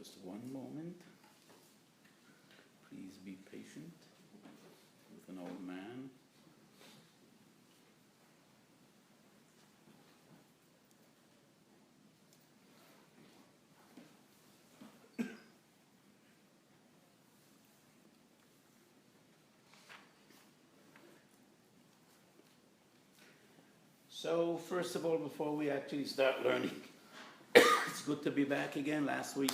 Just one moment. Please be patient with an old man. So first of all, before we actually start learning, it's good to be back again. Last week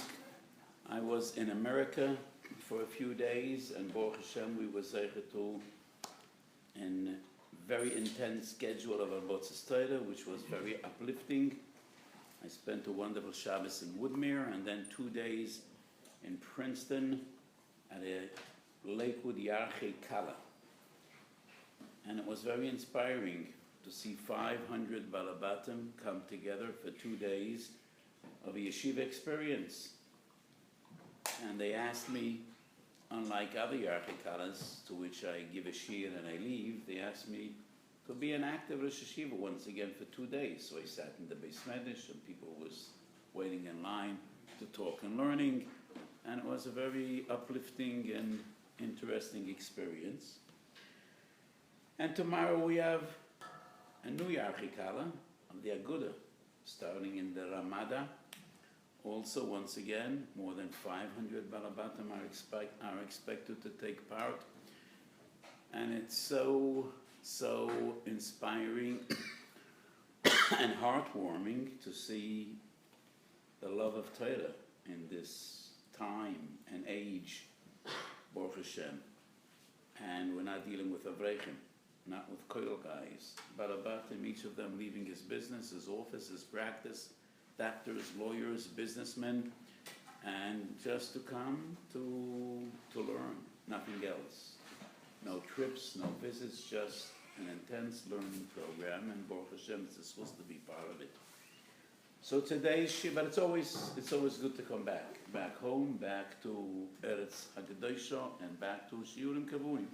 I was in America for a few days, and Baruch Hashem, we were able to, in very intense schedule of Avodas Torah, which was very uplifting. I spent a wonderful Shabbos in Woodmere, and then 2 days in Princeton at a Lakewood Yarchei Kala. And it was very inspiring to see 500 Balabatim come together for 2 days of a yeshiva experience. And they asked me, unlike other Yarchei Kalas, to which I give a shiur and I leave, they asked me to be an active Rosh Yeshiva once again for 2 days. So I sat in the Beis Medrash and people was waiting in line to talk and learning. And it was a very uplifting and interesting experience. And tomorrow we have a new Yarchei Kala of the Aguda, starting in the Ramada. Also, once again, more than 500 Balabatim are expected to take part. And it's so inspiring and heartwarming to see the love of Torah in this time and age, Baruch Hashem. And we're not dealing with Avreichim, not with koil guys, Balabatim, each of them leaving his business, his office, his practice, doctors, lawyers, businessmen, and just to come to learn, nothing else. No trips, no visits, just an intense learning program, and Baruch Hashem is supposed to be part of it. So today's shiur, but it's always good to come back home, back to Eretz HaKadoshah, and back to Shiurim Kavuim.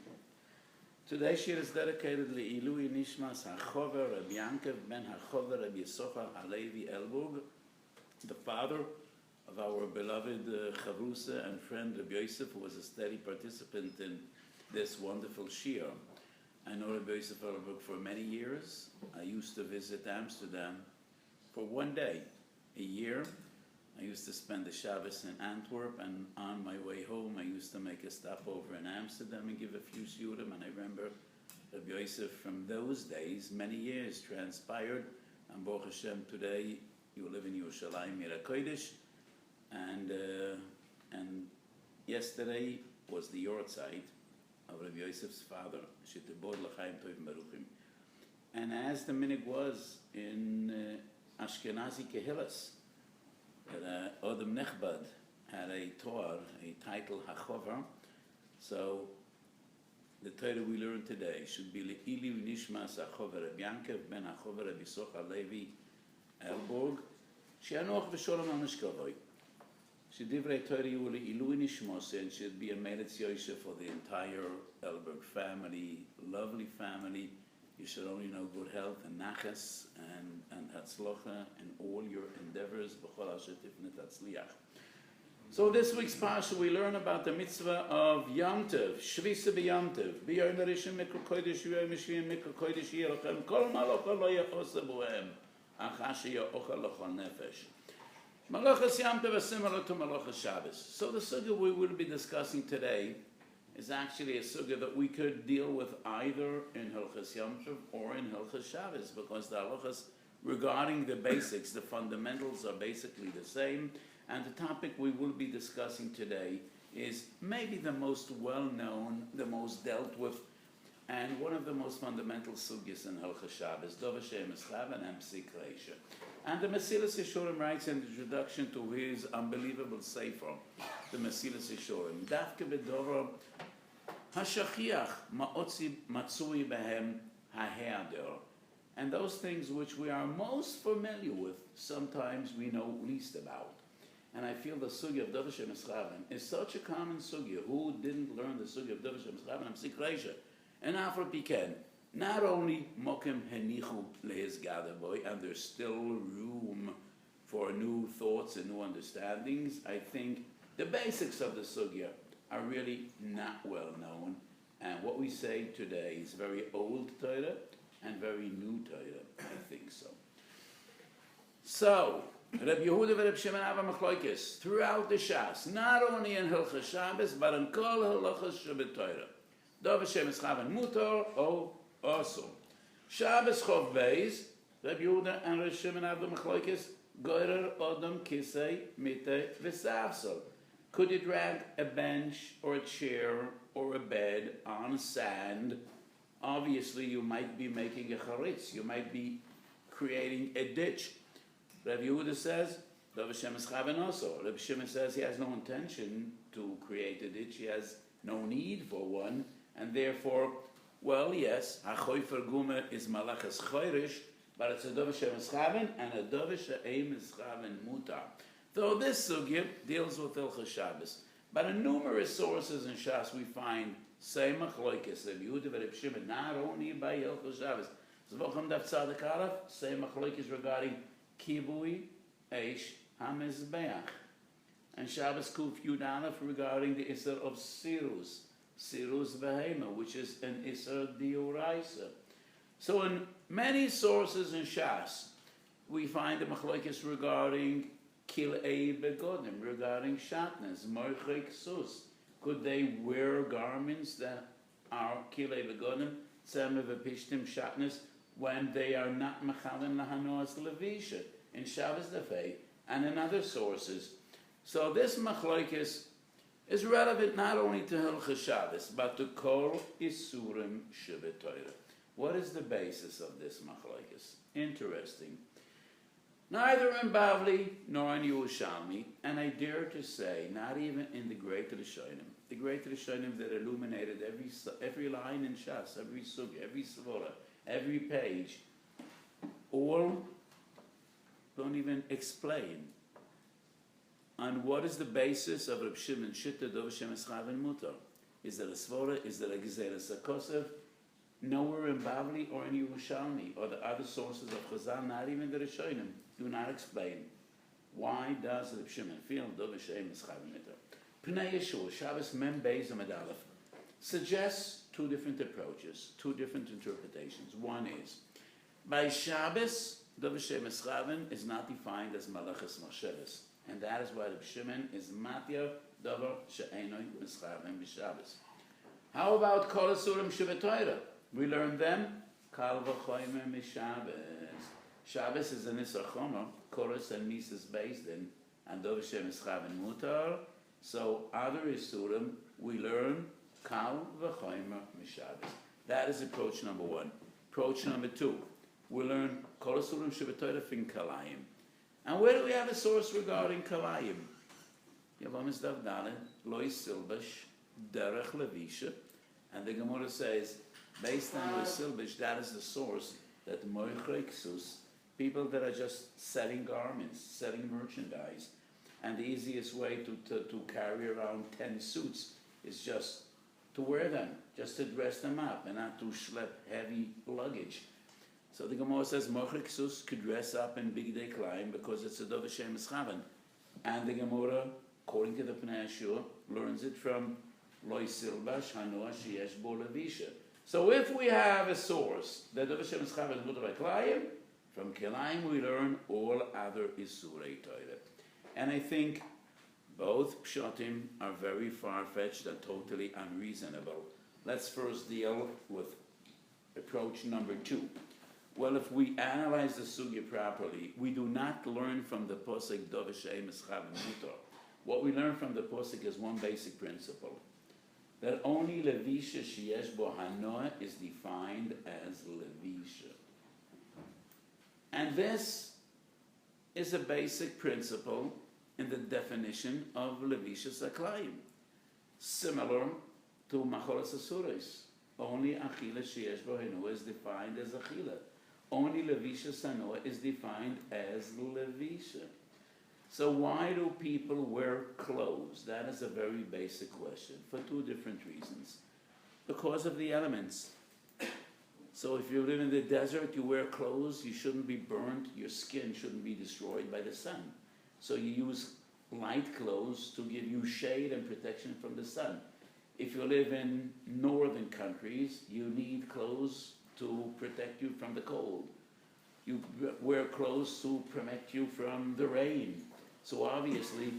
Today's shiur is dedicated to Ilui Nishmas HaChover Rabbi Yankev ben HaChover Rabbi Yisachar Halevi Elburg, the father of our beloved Chavrusa and friend Rabbi Yosef, who was a steady participant in this wonderful shiur. I know Rabbi Yosef Elburg for many years. I used to visit Amsterdam for 1 day a year. I used to spend the Shabbos in Antwerp, and on my way home I used to make a stopover in Amsterdam and give a few shiurim. And I remember Rabbi Yosef from those days, many years transpired, and Baruch Hashem, today you live in Yerushalayim, Yer HaKodesh, and yesterday was the yortzeit of Rabbi Yosef's father, Shetibod L'chaim Tovim Baruchim. And as the minhag was in Ashkenazi Kehillas, Odom Nechbad had a Torah, a title, HaChover. So the Torah we learn today should be Le'ili Nishmas HaChover Rabbi Yankev ben HaChover Rabbi Yisachar Levi Elburg, She'anoch v'sholom HaMishkavoi. Shedivrei Torah Yu Le'ilui Nishmos, and should be a Meretz Yosef for the entire Elburg family, lovely family. You should only know good health and nachas and hatzlocha in all your endeavors. B'chol asher tifnei tatzliach. So this week's parsha we learn about the mitzvah of Yom Tov, Shvisa b'Yom Tov. B'yom harishon mikra kodesh yom mishvim mikra kodesh yirochem kol malacha lo yachosa bohem achashe ya'ochel l'chol nefesh. Malachas Yom Tov is similar to Malachas Shabbos. So the sugya we will be discussing today is actually a sugya that we could deal with either in Hilchas Yom Tov or in Hilchas Shabbos, because the halachas regarding the basics, the fundamentals, are basically the same. And the topic we will be discussing today is maybe the most well-known, the most dealt with, and one of the most fundamental sugyas in Hilchas Shabbos, Davar and Psik Reisha. And the Mesilas Yeshorim writes in the introduction to his unbelievable sefer, the Mesilas Yeshorim, Dafke b'Davar Hashachiach matzui behem haheader. And those things which we are most familiar with, sometimes we know least about. And I feel the sugya of Davar is such a common sugya. Who didn't learn the sugya of Davar and Psik Reisha? And Afro Piken, not only mokem henichu lehizgadaboy, and there's still room for new thoughts and new understandings. I think the basics of the sugya are really not well known, and what we say today is very old Torah and very new Torah. I think so. So, Reb Yehuda and Reb Shimon have a machloikis throughout the Shas, not only in Hilchas Shabbos, but in Kol Halachas Sheb'Torah. Davar she'mischaven mutar o asur. Shabbos Chov Beis, Reb Yehuda and Reb Shimon have the machloikis gorer odom kisei mite v'safsel. Could you drag a bench or a chair or a bed on sand? Obviously, you might be making a charitz. You might be creating a ditch. Rabbi Yehuda says, Davar she'mischaven also. Rabbi Shimon says he has no intention to create a ditch. He has no need for one. And therefore, well, yes, ha-choifer guma is malachas choirish, but it's a Davar she'mischaven and a Davar she'mischaven mutar. Though this sugya deals with Hilchas Shabbos, but in numerous sources in Shas we find same machloikis Rabbi Yehuda and Rabbi Shimon, not only by Hilchas Shabbos. Zvochem daf tzadik aleph, same machloikis regarding kibui eish hamizbeach, and Shabbos kuf yud aleph regarding the isser of sirus behema, which is an isser dioraisa. So in many sources in Shas we find the machloikis regarding kilei begodim, regarding shatnez, moichek sus. Could they wear garments that are kilei begodim, tzemeh v'pishtim shatnez, when they are not mechalin lahanoas levisha in Shabbos Dafei and in other sources? So this machloikis is relevant not only to Hilchas Shabbos but to kol isurim sheb'Torah. What is the basis of this machloikis? Interesting. Neither in Bavli nor in Yerushalmi, and I dare to say, not even in the Great Rishonim that illuminated every line in Shas, every sugya, every svara, every page, all don't even explain on what is the basis of Reb Shimon Shitta Davar she'mischaven mutar. Is there a svara? Is there a gezeres hakosev? Nowhere in Bavli or in Yerushalmi or the other sources of Chazal, not even the Rishonim, do not explain why does Reb Shimon feel Davar she'mischaven mutar. Pnei Yeshua Shabbos Mem Beis Amud Aleph suggests two different approaches, two different interpretations. One is by Shabbos Davar she'mischaven is not defined as malachas machshavos, and that is why Reb Shimon is matya Davar she'enoi mischaven b'Shabbos. How about kol asurim sheb'Torah? We learn them kal v'chomer mishabbos. Shabbos is an isar chomer, chorus and mises based in, and Davar she'mischaven mutar. So other isurim we learn kal v'chomer mishabbos. That is approach number one. Approach number two, we learn kol asurim sheb'Torah fin kalayim. And where do we have a source regarding kalayim? Yavamis Dav Dalet loy silbash derech levisha. And the Gemara says, based on Loy Silbish, that is the source that moichrei ksus, people that are just selling garments, selling merchandise, and the easiest way to carry around 10 suits is just to wear them, just to dress them up, and not to schlep heavy luggage. So the Gemara says, moichrei ksus could dress up in big day climb because it's a Davar she'mischaven. And the Gemara, according to the Pnei Shiur, learns it from Loy silbash hanoah sheyesh bo levisha. So if we have a source that Davar she'mischaven is mutar by Klayim, from Klayim we learn all other isurei Torah. And I think both pshatim are very far-fetched and totally unreasonable. Let's first deal with approach number two. Well, if we analyze the sugya properly, we do not learn from the Psik Davar she'mischaven mutar. What we learn from the Psik is one basic principle, that only levisha sheyesh bo hanoah is defined as levisha. And this is a basic principle in the definition of levisha saklayim. Similar to macholas asuros. Only achila sheyesh bo hanoah is defined as achila. Only levisha sanoah is defined as levisha. So why do people wear clothes? That is a very basic question for two different reasons. Because of the elements. So if you live in the desert, you wear clothes, you shouldn't be burnt, your skin shouldn't be destroyed by the sun. So you use light clothes to give you shade and protection from the sun. If you live in northern countries, you need clothes to protect you from the cold. You wear clothes to protect you from the rain. So obviously,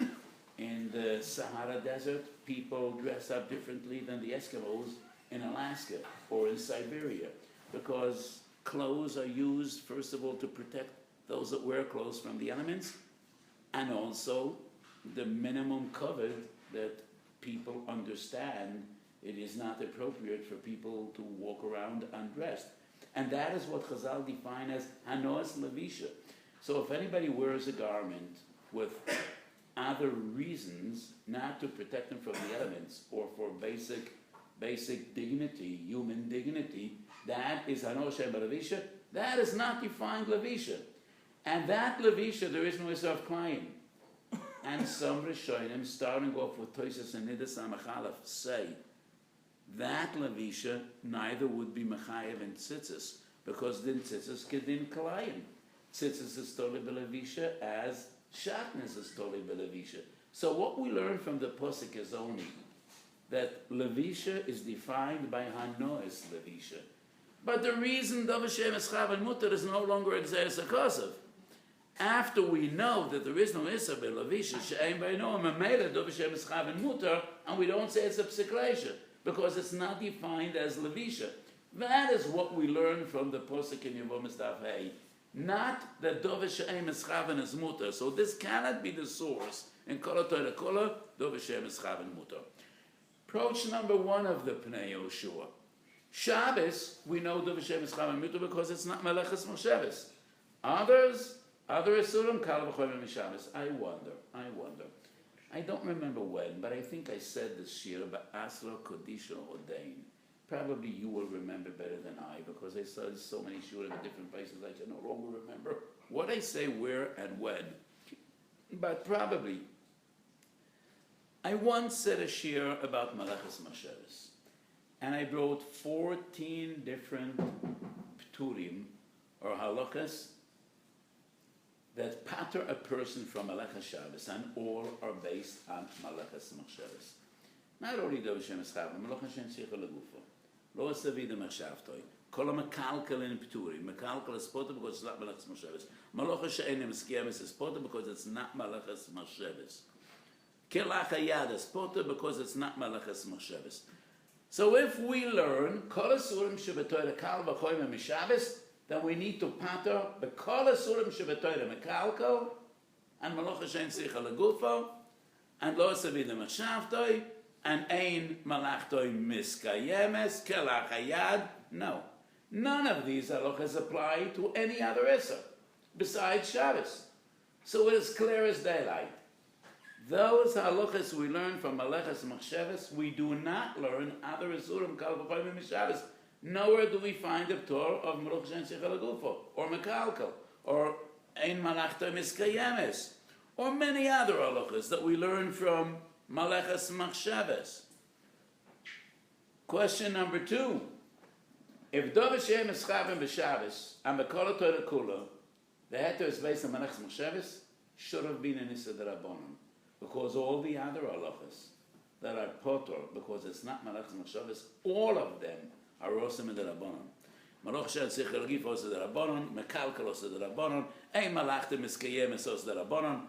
in the Sahara Desert, people dress up differently than the Eskimos in Alaska or in Siberia, because clothes are used, first of all, to protect those that wear clothes from the elements, and also the minimum covered that people understand it is not appropriate for people to walk around undressed. And that is what Chazal define as Hanos Levisha. So if anybody wears a garment with other reasons not to protect them from the elements or for basic dignity, human dignity, that is Hanos Levisha. That is not defined Levisha. And that Levisha, there is no Isra of Klein. And some Rishonim, starting off with Toises and Nidus Amachalaf, say that Levisha neither would be Mechayev and Tzitzis, because din Tzitzis kedin Kalayim. Tzitzis is Toli Belevisha as Shatnez is Toli Belevisha. So what we learn from the Psik is only that Levisha is defined by Hanois Levisha. But the reason Davar Shemes Chav and Mutter is no longer Exeris HaKosav. After we know that there is no Issa Belevisha, She'ein by Noam, and Mele Davar Shemes Chav and Mutter, and we don't say it's a Psik Reisha, because it's not defined as Levisha. That is what we learn from the Psik in Yevomhashchor. Not that Davar Shemes Chav and is Mutter. So this cannot be the source in Kol HaTorah Kula, Davar Shemes Chav and Mutter. Approach number one of the Pnei Yoshua. Shabbos, we know Davar Shemes Chav and Mutter because it's not Meleches Mosheves. Other Isurim, Kal V'choyim Mishabbos. I wonder. I don't remember when, but I think I said this Shiur, but Asra Kodisha Odain. Probably you will remember better than I, because I saw so many Shiur in different places I can no longer remember what I say where and when. But probably. I once said a Shiur about Meleches Mosheves, and I wrote 14 different Pturim, or halachas, that pater a person from Meleches Shabbos, and all are based on Meleches Mosheves. Not only Davar Shemes Chav, Meleches Shein Sichel Legufo, Lo Asavida Machshavtoi, Kol HaMekalkel in Pturim, Mekalkel is potter because it's not Meleches Mosheves. Meleches She'enim Skiyamis is potter because it's not Meleches Mosheves. Kelach Hayad is potter because it's not Meleches Mosheves. So if we learn Kol HaSurim Shebetoyre Kal V'choyim Mishabbos, then we need to pater B'kol HaSurim Shebetoyre Mekalkel and Meleches Shein Sichel Legufo and Lo Asavida Machshavtoi and Ein Malachtoi Miskayemes Kelach Hayad. No. None of these halachas apply to any other Isser besides Shabbos. So it is clear as daylight. Those halachas we learn from Meleches Mosheves, we do not learn other Isurim Kal V'choyim Mishabbos. Nowhere do we find the Torah of Meleches Shein Sichel Legufo, or Mekalkel, or Ein Malachtoi Miskayemes, or many other halachas that we learn from Meleches Mosheves. Question number 2. If Davar Shemes Chav and B'Shabbos and B'Kol HaTorah Kula, the heter is based on Meleches Mosheves, should have been an Issa D'Rabbanan, because all the other halachas that are potor, because it's not Meleches Mosheves, all of them are Rosim D'Rabbanan. Meleches Shein Sichel Legufo is D'Rabbanan, Mekalkel is D'Rabbanan, Ein Malachtoi Miskayemes is D'Rabbanan.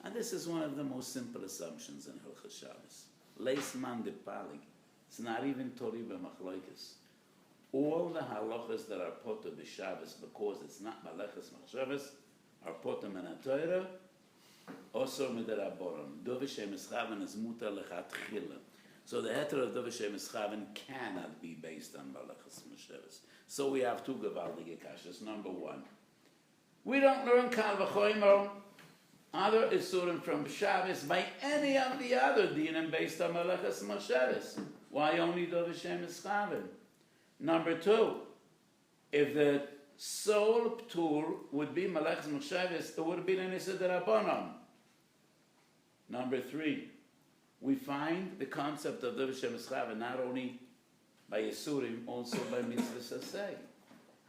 And this is one of the most simple assumptions in Hilchos Shabbos. Leis man de palig. It's not even Tori b'machloikis. All the halachas that are potter b'Shabbos, because it's not Meleches Mosheves, are potter min haTorah, osor mid'Rabbanan. Davar Shemes Chav is mutar lechatchila. So the heter of Davar Shemes Chav cannot be based on Meleches Mosheves. So we have two gewaltige kashas. Number 1, we don't learn Kal V'choyim other Isurim from Shabbos by any of the other dinim based on Meleches Mosheves. Why only Davar Shemes Chav? Number 2, if the sole ptur would be Meleches Mosheves, it would have been an Issa D'Rabbanan. Number 3, we find the concept of Davar Shemes Chav not only by Isurim, also by mitzvahs asay.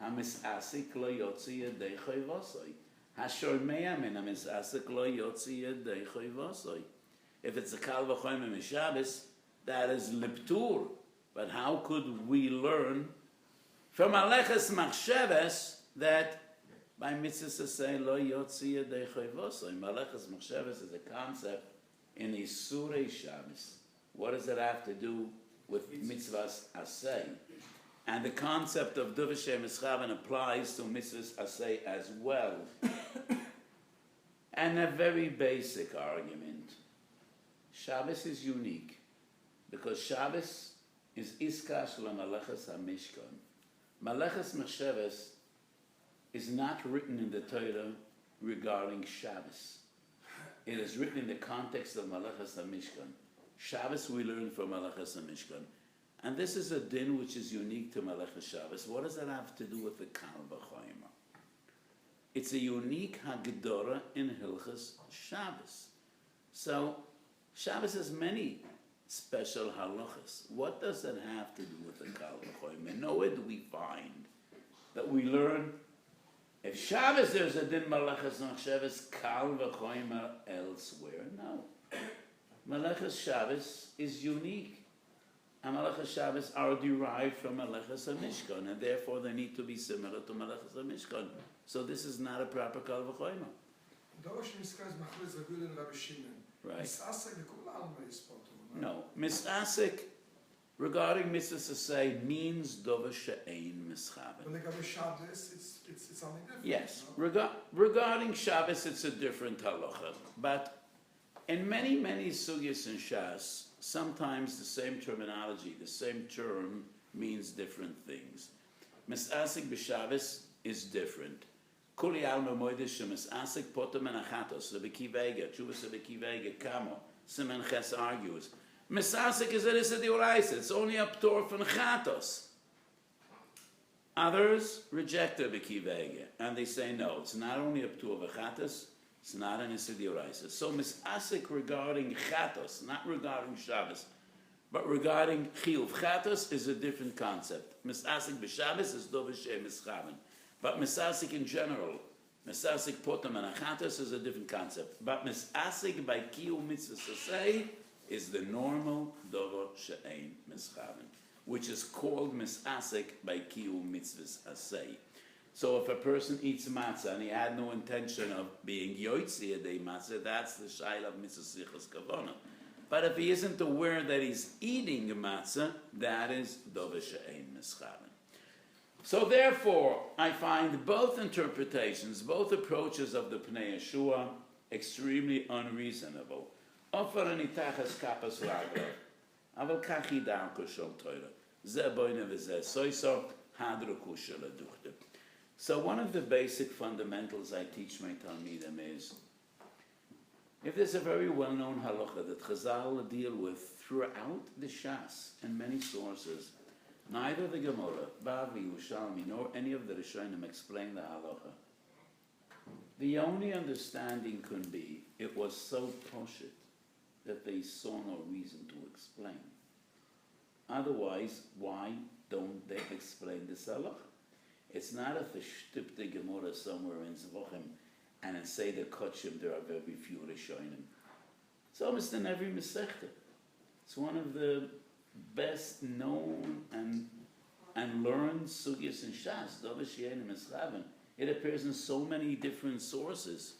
המסעסיק לא יוציא ידי חויבוסוי. השומע מן המסעסיק לא יוציא ידי חויבוסוי. If it's a kal v'chomer Shabbos, that is liptur. But how could we learn from Aleches Machsheves that by mitzvahs to say lo yotzi yedei chayvosoi? Aleches Machsheves is a concept in Isurei Shabbos. What does it have to do with mitzvahs asay? And the concept of Davar Mischaven applies to mitzvahs asay as well. And a very basic argument. Shabbos is unique because Shabbos is Iska Shel Maleches HaMishkan. Maleches Machsheves is not written in the Torah regarding Shabbos. It is written in the context of Maleches HaMishkan. Shabbos we learn from Maleches HaMishkan. And this is a din which is unique to Maleches Shabbos. What does that have to do with the Kal V'chomer? It's a unique Hagdorah in Hilchos Shabbos. So Shabbos has many special halachas. What does that have to do with the Kal V'chomer? Nowhere do we find that we learn if Shabbos there's a din Maleches Machsheves Kal V'chomer elsewhere. No. Maleches Shabbos is unique. And Maleches Shabbos are derived from Maleches HaMishkan, and therefore they need to be similar to Maleches HaMishkan. So this is not a proper Kal V'chomer. Right. No. Misasik, regarding mitzvahs to say, means Davar she'ein mischaven. But regarding Shabbos, it's something different. Yes. Regarding Shabbos, it's a different halacha. But in many sugyas in Shas, sometimes the same terminology, the same term, means different things. Misasik b'Shabbos is different. Kuli alma moedes shemisasik potem en achatos, lebekivega, chuvas lebekivega, kamo. Simen Ches argues. Misasik is a Reisha, it's only a ptor from chatos. Others reject the bekivega, and they say no, it's not only a ptor of chatos, it's not an Reisha. So misasik regarding chatos, not regarding Shabbos, but regarding chiyuv chatos is a different concept. Misasik b'Shabbos is Davar she'mischaven. But misasik in general, misasik potem and achatos is a different concept. But misasik by kiyum mitzvahs asay is the normal Davar she'ein mischaven, which is called misasik by kiyum mitzvahs asay. So if a person eats matzah and he had no intention of being yoitzi a day matzah, that's the shaila of mitzvah sichas kavana. But if he isn't aware that he's eating matzah, that is Davar she'ein mischaven. So therefore, I find both interpretations, both approaches of the Pnei Yeshua extremely unreasonable. Offer nitachas kapas ragla, aval kachi darko shel Torah, ze boine v'ze soiso hadruku shel aduchte. So one of the basic fundamentals I teach my Talmidim is, if there's a very well-known halacha that Chazal deal with throughout the Shas in many sources, neither the Gemara, Bavli, Yerushalmi, nor any of the Rishonim explain the halacha. The only understanding could be it was so poshut that they saw no reason to explain. Otherwise, why don't they explain this halacha? It's not if they shtip the Gemara somewhere in Zvochim and in Seder Kotshim there are very few Rishonim. It's almost in every Masechta. It's one of the best known and learned sugyas in Shas, Davar she'ein mischaven. It appears in so many different sources.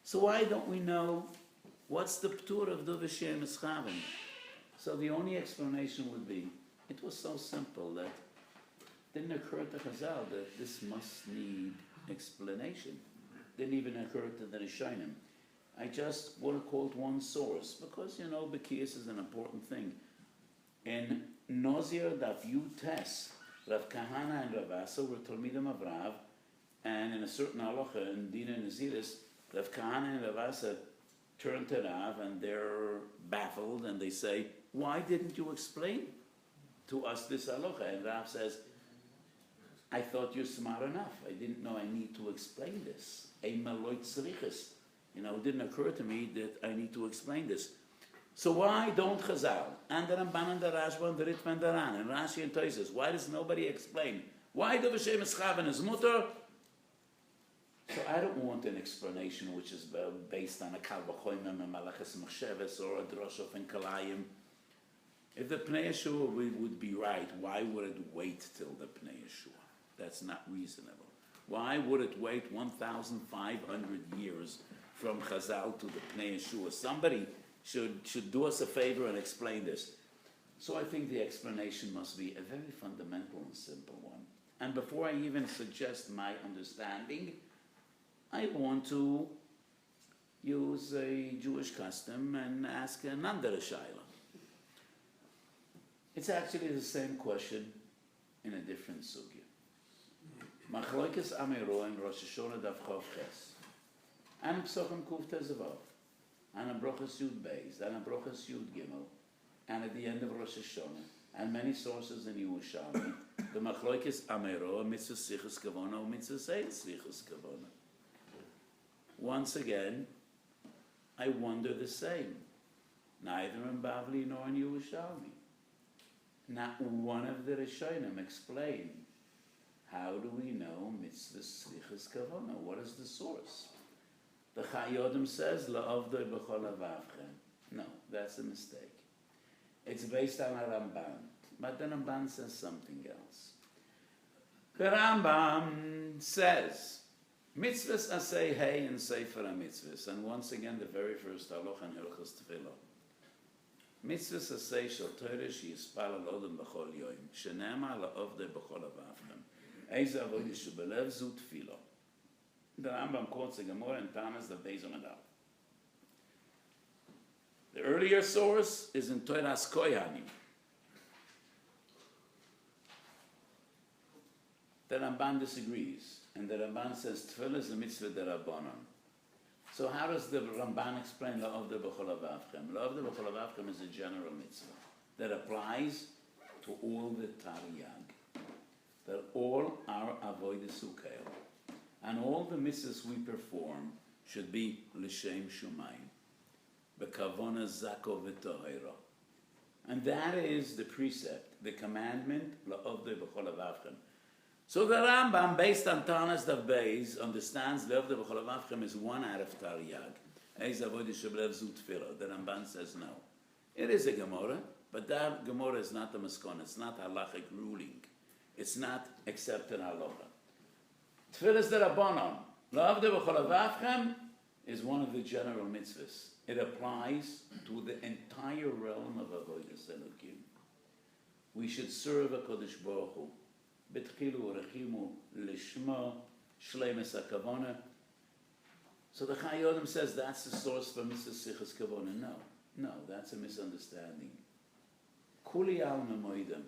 So why don't we know what's the ptur of Davar she'ein mischaven? So the only explanation would be, it was so simple that it didn't occur to Chazal that this must need explanation. Didn't even occur to the Rishonim. I just would have called one source because, Bekiyas is an important thing. In Nozir Daf Yutes, Rav Kahana and Rav Asa were Talmidim of Rav, and in a certain halacha in Dina Naziris, Rav Kahana and Rav Asa turn to Rav and they're baffled and they say, why didn't you explain to us this halacha? And Rav says, I thought you're smart enough. I didn't know I need to explain this. It didn't occur to me that I need to explain this. So why don't Chazal, and the Ramban and the Rashba and the Ritva and the Ran, and Rashi and Tosfos, why does nobody explain Why Davar she'mischaven is mutter? So I don't want an explanation which is based on a kal v'choimim and malachas machsheves or a droshof and kalayim. If the Pnei Yeshua would be right, why would it wait till the Pnei Yeshua? That's not reasonable. Why would it wait 1,500 years from Chazal to the Pnei Yeshua? Somebody should do us a favor and explain this. So I think the explanation must be a very fundamental and simple one. And before I even suggest my understanding, I want to use a Jewish custom and ask another shayla. It's actually the same question in a different sugya. Machloikes Amiro in Rosh Hashanah Daf Chav Ches, and Psachim Kuf Tezavav, and a Brochas Yud Beis, and a Brochas Yud Gimel, and at the end of Rosh Hashanah, and many sources in Yerushalmi, the Machloikes Amiro, Mitzvah Sichas Kavona, Mitzvah Seid Sichas Kavona. Once again, I wonder the same. Neither in Bavli nor in Yerushalmi. Not one of the Rishonim explain how do we know mitzvah slichas kavana? What is the source? The Chayodim says la'avdoi b'chol avavchem. No, that's a mistake. It's based on a Ramban, but the Ramban says something else. The Rambam says mitzvahs asay hey in sefer mitzvahs, and once again the very first halacha in Hilchos Tefillah. Mitzvahs asay shel Torah sheyispal alodem b'chol yoyim shenema la'avdoi b'chol avavchem. Eiza avodah shebelev zu tefillah. The Rambam quotes the Gemara and Tamas the Beis Umadal. The earlier source is in Toras Kohanim. The Ramban disagrees, and the Ramban says tefillah is a mitzvah derabanan. So how does the Ramban explain la'avdei b'chol avavchem? La'avdei b'chol avavchem is a general mitzvah that applies to all the Taryag, that all our avodah sukeil, and all the mitzvahs we perform should be l'shem shumayim, b'kavona zako v'tohira. And that is the precept, the commandment, la'avdei b'chol avavchem. So the Rambam, based on Tanas Dav Beis, understands la'avdei b'chol avavchem is one out of Taryag. Eiz avodah shebelev zu tefillah. The Ramban says no. It is a Gemara, but that Gemara is not the Maskon. It's not halachic ruling. It's not accepted halacha. Tefillah is the Rabbanon. La'avdei b'chol avavchem is one of the general mitzvahs. It applies to the entire realm of avodas elokim. We should serve a Kodesh Baruch Hu. B'tchilu u'rechimu lishma shleimus hakavona. So the Chayodim says that's the source for mitzvah sichas kavona. No, that's a misunderstanding. Kuli al memoidim,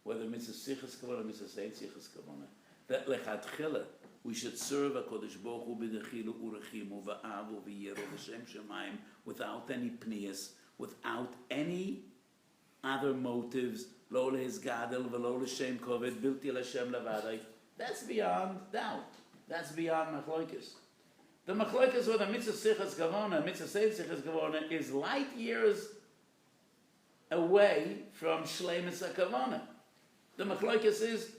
whether mitzvah sichas kavona or mitzvah seid sichas kavona, that lechatchila we should serve a Kodesh Baruch Hu b'tchilu u'rechimu va'avu v'yiru v'shem shemayim without any pnias, without any other motives. Lo le'izgadel v'lo l'shem koved bilti l'shem levadai. That's beyond doubt. That's beyond machloikis. The machloikis with the mitzvah sichas kavona, mitzvah seid sichas kavona, is light years away from shleimus hakavona. The machloikis is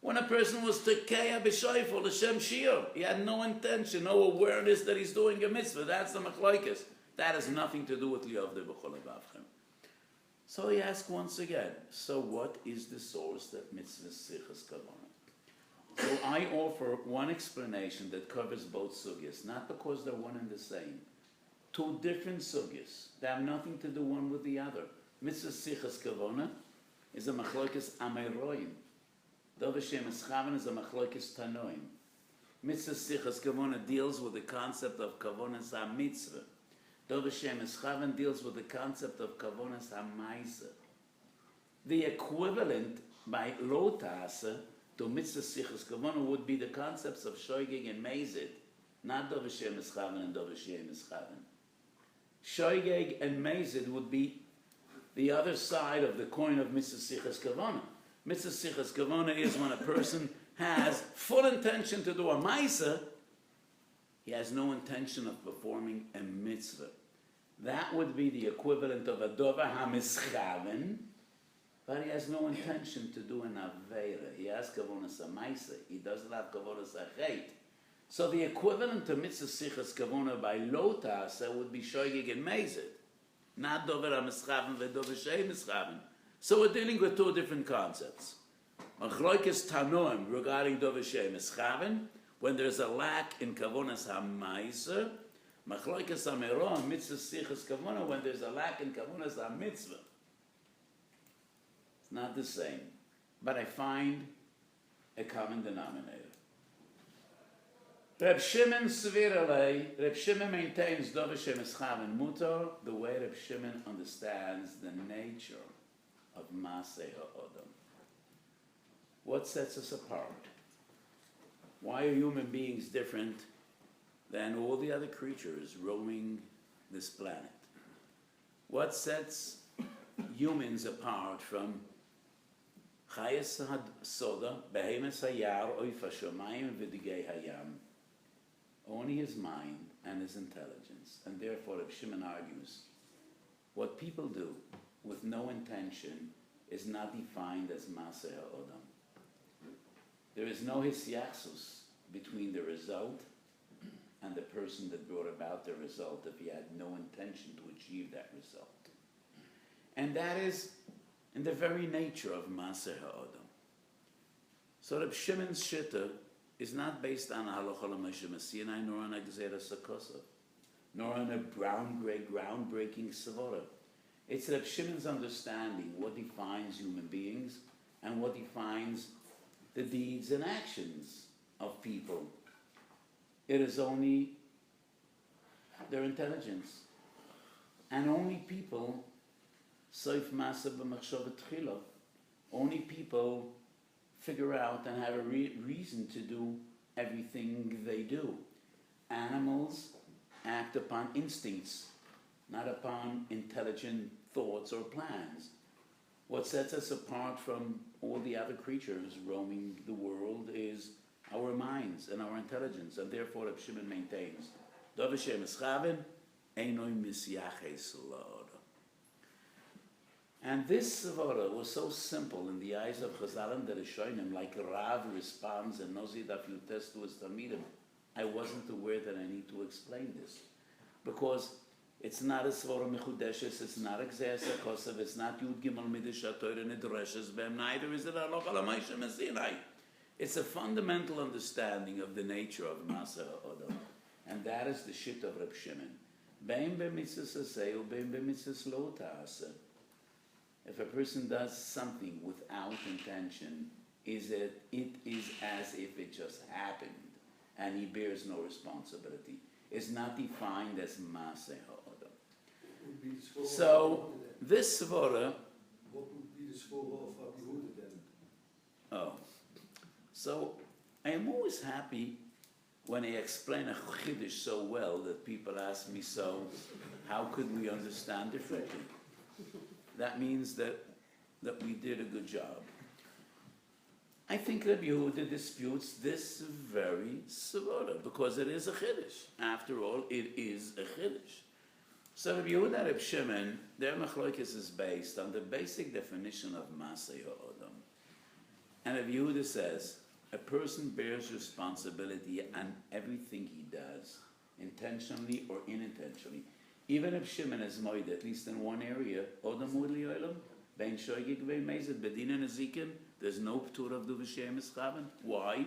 when a person was tekeya b'shoifel l'shem shiur. He had no intention, no awareness that he's doing a mitzvah. That's the machloikis. That has nothing to do with li'avdei b'chol avavchem. So he asks once again, so what is the source that mitzvah sichas kavona? So I offer one explanation that covers both sugyas, not because they're one and the same. Two different sugyas. They have nothing to do one with the other. Mitzvah sichas kavona is a machloikis amayroim. Davar she'mischaven is a machloikis tanoim. Mitzvah sichas kavona deals with the concept of kavonas ha-mitzvah. Davar she'mischaven deals with the concept of kavonas ha-maisa. The equivalent by lo ta'asa to mitzvah sichas kavona would be the concepts of shoygig and mezid, not davar she'mischaven and davar she'mischaven. Shoygig and mezid would be the other side of the coin of mitzvah sichas kavona. Mitzvah sichas kavona is when a person has full intention to do a maisa, he has no intention of performing a mitzvah. That would be the equivalent of a davar ha-mischaven, but he has no intention to do an Aveira. He has Kavonas HaMaisa. He doesn't have Kavonas HaChet. So the equivalent to Mitzvah Sichas Kavona by Lotasa would be Shoigig and Mezid, not Davar HaMischaven v'Davar she'Mischaven. So we're dealing with two different concepts. Machloikes Tanoim regarding Davar she'Mischaven, when there's a lack in Kavonas HaMaisa. Machloikes HaMeroah, Mitzvah Sichas Kavona, when there's a lack in Kavonas HaMitzvah. It's not the same, but I find a common denominator. Reb Shimon Sviralei, Reb Shimon maintains Davar she'Mischaven Mutar the way Reb Shimon understands the nature of Maseh HaOdam. What sets us apart? Why are human beings different than all the other creatures roaming this planet? What sets humans apart from Chayes HaSoda, Behemoth HaYar, Oif HaShamayim, V'digei HaYam? Only his mind and his intelligence. And therefore, Reb Shimon argues, what people do with no intention is not defined as Maseh HaOdam. There is no hisyachsus between the result and the person that brought about the result if he had no intention to achieve that result. And that is in the very nature of Maseh HaOdam. So Reb Shimon's Shitta is not based on Halacha L'Moshe Sinai, nor on a Gzeras HaKosov, nor on a groundbreaking Savora. It's Reb Shimon's understanding what defines human beings and what defines the deeds and actions of people. It is only their intelligence. And only people, Soif Masa B'Machshava Tchila, only people figure out and have a reason to do everything they do. Animals act upon instincts, not upon intelligent thoughts or plans. What sets us apart from all the other creatures roaming the world is our minds and our intelligence, and therefore Reb Shimon maintains, Davar she'Mischaven einoi misyaches la'odam. And this Savara was so simple in the eyes of Chazalim that Rishonim, like Rav responds and Nozi Daf Yutes to his Talmidim, I wasn't aware that I need to explain this. Because it's not a Savara Mechudeshes, it's not a Gzeras HaKosov, it's not Yud Gimel Midish HaTorah Nidreshes Bem, neither is it Halacha L'Moshe Sinai. It's a fundamental understanding of the nature of Maseh HaOdam. And that is the shit of Reb Shimon. Bein b'mitzvahs aseh u bein b'mitzvahs lo ta'aseh. If a person does something without intention, it is as if it just happened, and he bears no responsibility. It's not defined as Maseh HaOdam. So this Svara. What would be the Svara of Rabbi Yehuda then? Oh, so I am always happy when I explain a Chiddush so well that people ask me, so how could we understand differently? That means that we did a good job. I think Rabbi Yehuda disputes this very Svara because it is a Chiddush. After all, it is a Chiddush. So Rabbi Yehuda and Reb Shimon, their machlokes is based on the basic definition of Maseh HaOdam. And Rabbi Yehuda says, a person bears responsibility on everything he does, intentionally or unintentionally. Even if Shimon is moed, at least in one area, Odam Udli Olam, Bein Shoigig Bein Mezid, Bedina Nezikim, there's no Ptur of Davar she'Mischaven. Why?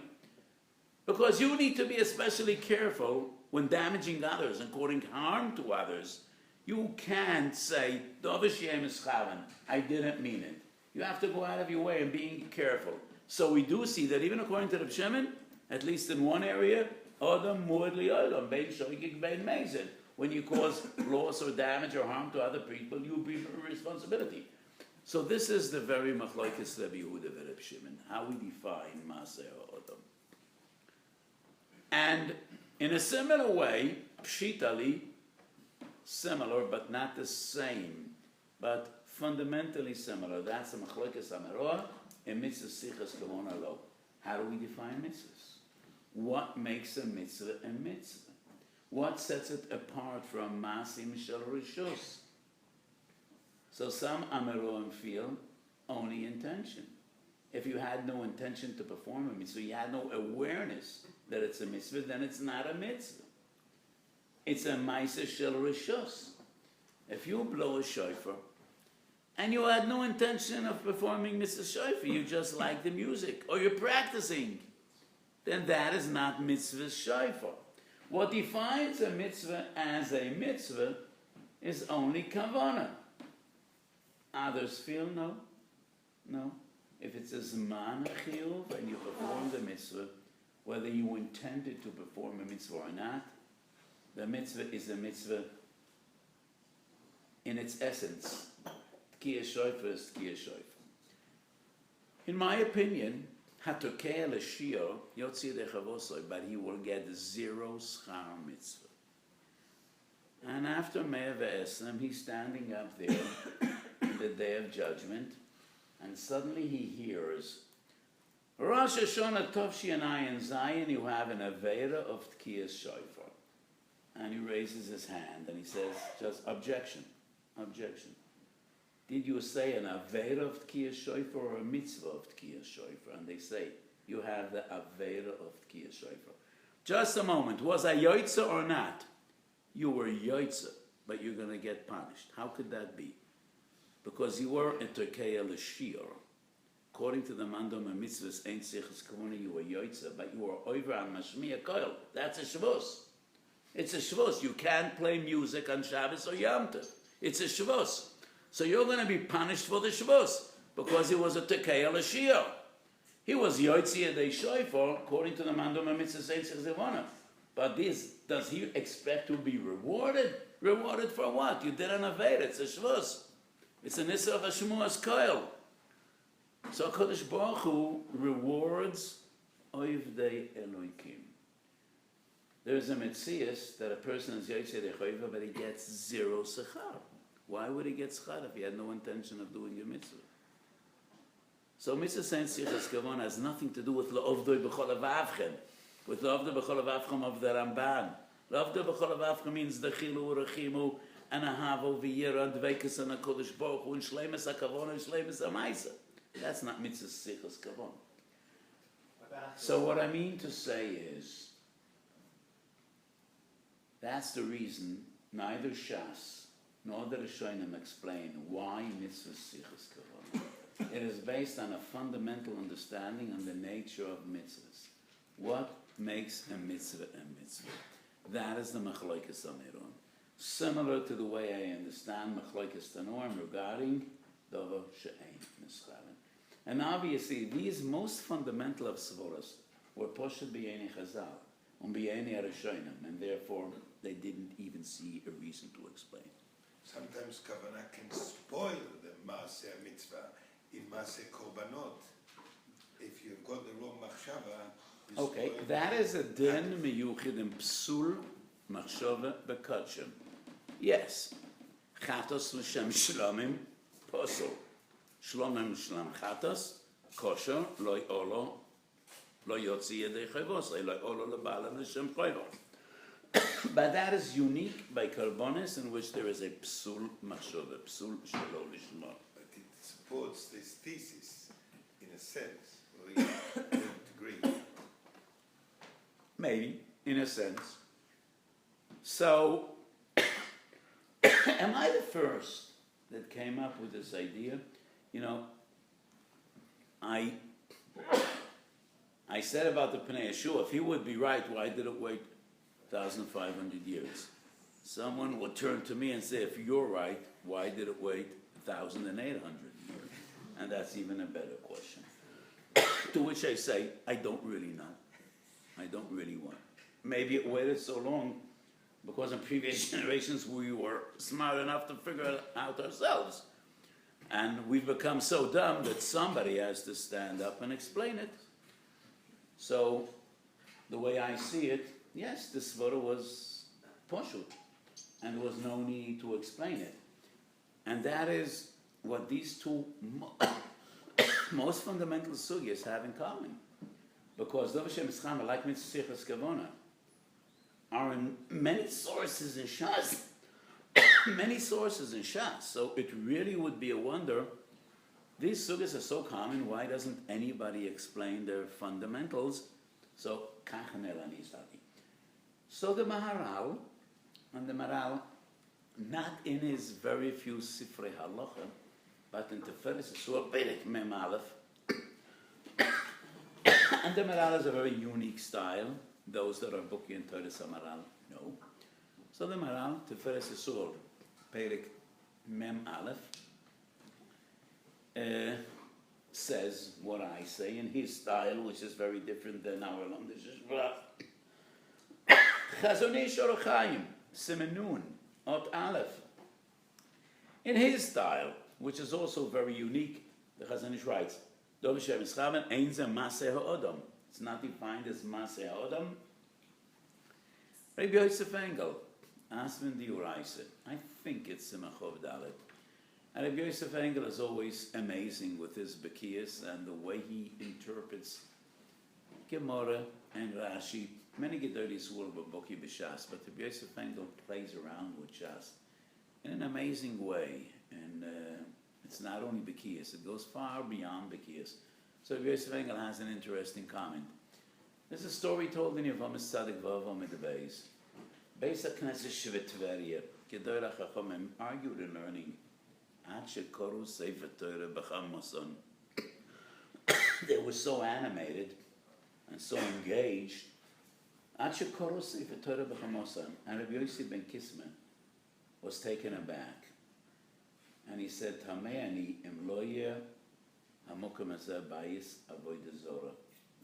Because you need to be especially careful when damaging others and causing harm to others. You can't say, Davar she'Mischaven, I didn't mean it. You have to go out of your way and be careful. So we do see that even according to Reb Shimon, at least in one area, Odam Udli Olam, Bein Shoigig Bein Mezid. When you cause loss or damage or harm to other people, you bear responsibility. So this is the very machlokes Rabbi Yehuda and Reb Shimon, how we define Maseh HaOdam. And in a similar way, pshitali, similar but not the same, but fundamentally similar. That's the machlokes Ameroah and mitzvah sichas kavona lo. How do we define mitzvahs? What makes a mitzvah a mitzvah? What sets it apart from Masim Shel Rishus? So some Ameroim feel only intention. If you had no intention to perform a mitzvah, you had no awareness that it's a mitzvah, then it's not a mitzvah. It's a ma'aseh shel rishus. If you blow a shofar, and you had no intention of performing mitzvah shofar, you just like the music, or you're practicing, then that is not mitzvah shofar. What defines a mitzvah as a mitzvah is only kavanah. Others feel no. If it's a zman chiyuv and you perform the mitzvah, whether you intended to perform a mitzvah or not, the mitzvah is a mitzvah in its essence. Tkiyah shofar is tkiyah shofar. In my opinion, hatokeh l'shiur yotzi dechavosoi, but he will get 0 schar mitzvah. And after Mea Ve'esem, he's standing up there in the day of judgment, and suddenly he hears, Rosh Hashanah Tovshi Ayin Zayin, you have an Avera of Tkiyas Shofar. And he raises his hand and he says, just objection. Did you say an Avera of Tkiyas Shofar or a mitzvah of Tkiyas Shofar? And they say, you have the Avera of Tkiyas Shofar. Just a moment, was I Yoitza or not? You were Yoitza, but you're going to get punished. How could that be? Because you were a Tokea L'Shiur. According to the Mandom and Mitzvahs, Ein Sichas Kavona, you were Yoitza, but you were Over on Mashmiya Koil. That's a Shavuos. It's a Shavuos. You can't play music on Shabbos or Yom Tov. It's a Shavuos. So you're going to be punished for the Shavuos, because he was a Tokea L'Shiur. He was Yoitza Yedei Shofar, according to the Mandom and Mitzvahs, Ein Sichas Kavona. But does he expect to be rewarded? Rewarded for what? You did an Aved. It's a Shavuos. It's an Issa of a Shemuas Koil. So HaKadosh Baruch Hu rewards Oivdei Elokim. There's a Metzias that a person is Yotzei Dechayva, but he gets 0 sechar. Why would he get sechar if he had no intention of doing a mitzvah? So mitzvah saying Sichas Kavon has nothing to do with La'ovdoi B'chol Avavchem, with La'ovdoi B'chol Avavchem of the Ramban. La'ovdoi B'chol Avavchem means the Chilu Rechimu, and ahavo v'yira dveikus and HaKadosh Baruch Hu and shleimus HaKavon and shleimus HaMaisa. That's not mitzvah sichas kavon. So what I mean to say is, that's the reason neither Shas nor the Rishonim explain why mitzvah sichas kavon. It is based on a fundamental understanding on the nature of mitzvahs. What makes a mitzvah a mitzvah? That is the machlokas amiron. Similar to the way I understand Machlokas Tanoim regarding Davar she'ein Mitkaven. And obviously, these most fundamental of Svaros were Poshet b'yeni Chazal, b'yeni Rishonim, and therefore they didn't even see a reason to explain. Sometimes Kavanah can spoil the Maaseh Mitzvah in Maaseh Korbanot. If you've got the wrong Machshava, okay, that is a din miyuchid in Psul Machshava B'Kotshim. Yes, Chatos l'shem shlomim posel. Shlomim shlam chatos kosher loy olo lo yotzi yedei chayvos loy olo lebalam l'shem chayvos. But that is unique by karbonis in which there is a psul machshava, psul shelo lishma. But it supports this thesis in a sense. We don't agree. Maybe, in a sense. So, am I the first that came up with this idea? You know, I said about the Pnei Yeshua, if he would be right, why did it wait 1,500 years? Someone would turn to me and say, if you're right, why did it wait 1,800 years? And that's even a better question. To which I say, I don't really know. I don't really want. Maybe it waited so long because in previous generations we were smart enough to figure it out ourselves. And we've become so dumb that somebody has to stand up and explain it. So, the way I see it, yes, the svara was poshut, and there was no need to explain it. And that is what these two most fundamental sugyas have in common. Because Davar she'mitzchama, like mitzvah sichas kavona, are in many sources in Shas. So it really would be a wonder these sugas are so common, why doesn't anybody explain their fundamentals? So, so the Maharal, and the Maharal, not in his very few Sifrei Halacha, but in Tiferes Yisur, Perek Mem Aleph, and the Maharal is a very unique style. Those that are booky in Torah Maharal know. So the Maharal, Tiferes Yisur, Perek Mem Aleph, says what I say in his style, which is very different than our Lamdish. Chazoni Shor Chaim, Simenun, Ot Aleph. In his style, which is also very unique, the Chazonish writes, it's not defined as Maseh Ha'odam. Rabbi Yosef Engel, Asmin di Reisha, I think it's Simachov Dalet. And Rabbi Yosef Engel is always amazing with his Bekiyas and the way he interprets Gemara and Rashi. Many Gedolis will be Boki B'Shas, but Rabbi Yosef Engel plays around with Shas in an amazing way. And it's not only Bekiyas, it goes far beyond Bekiyas. So Rabbi Yosef Engel has an interesting comment. There's a story told in היוםהשחור Vav Amid Weiss. Beis HaKnesset Shvet Tveria, Gedolei HaChachamim argued in learning. They were so animated and so engaged. And Rabbi Yossi ben Kisman was taken aback. And he said, Tameani im loye hamukim hazeh bayis avodah zorah.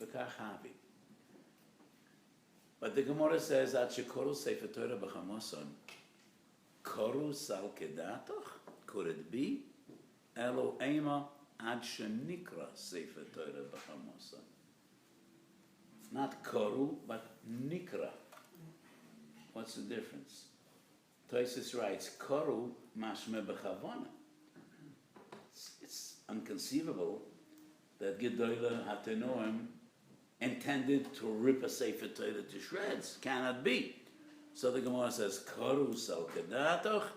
V'kach havi. But the Gemara says, Ad shekoru sefer Torah b'chamoson, koru sal kedatoch? Could it be? Elo ema ad shenikra sefer Torah b'chamoson. Not koru, but nikra. What's the difference? Tosfos writes, koru mashme b'chavona. It's unconceivable that Gedolei HaTanoim intended to rip a sefer Torah to shreds. Cannot be. So the Gemara says, koru sal kedatoch,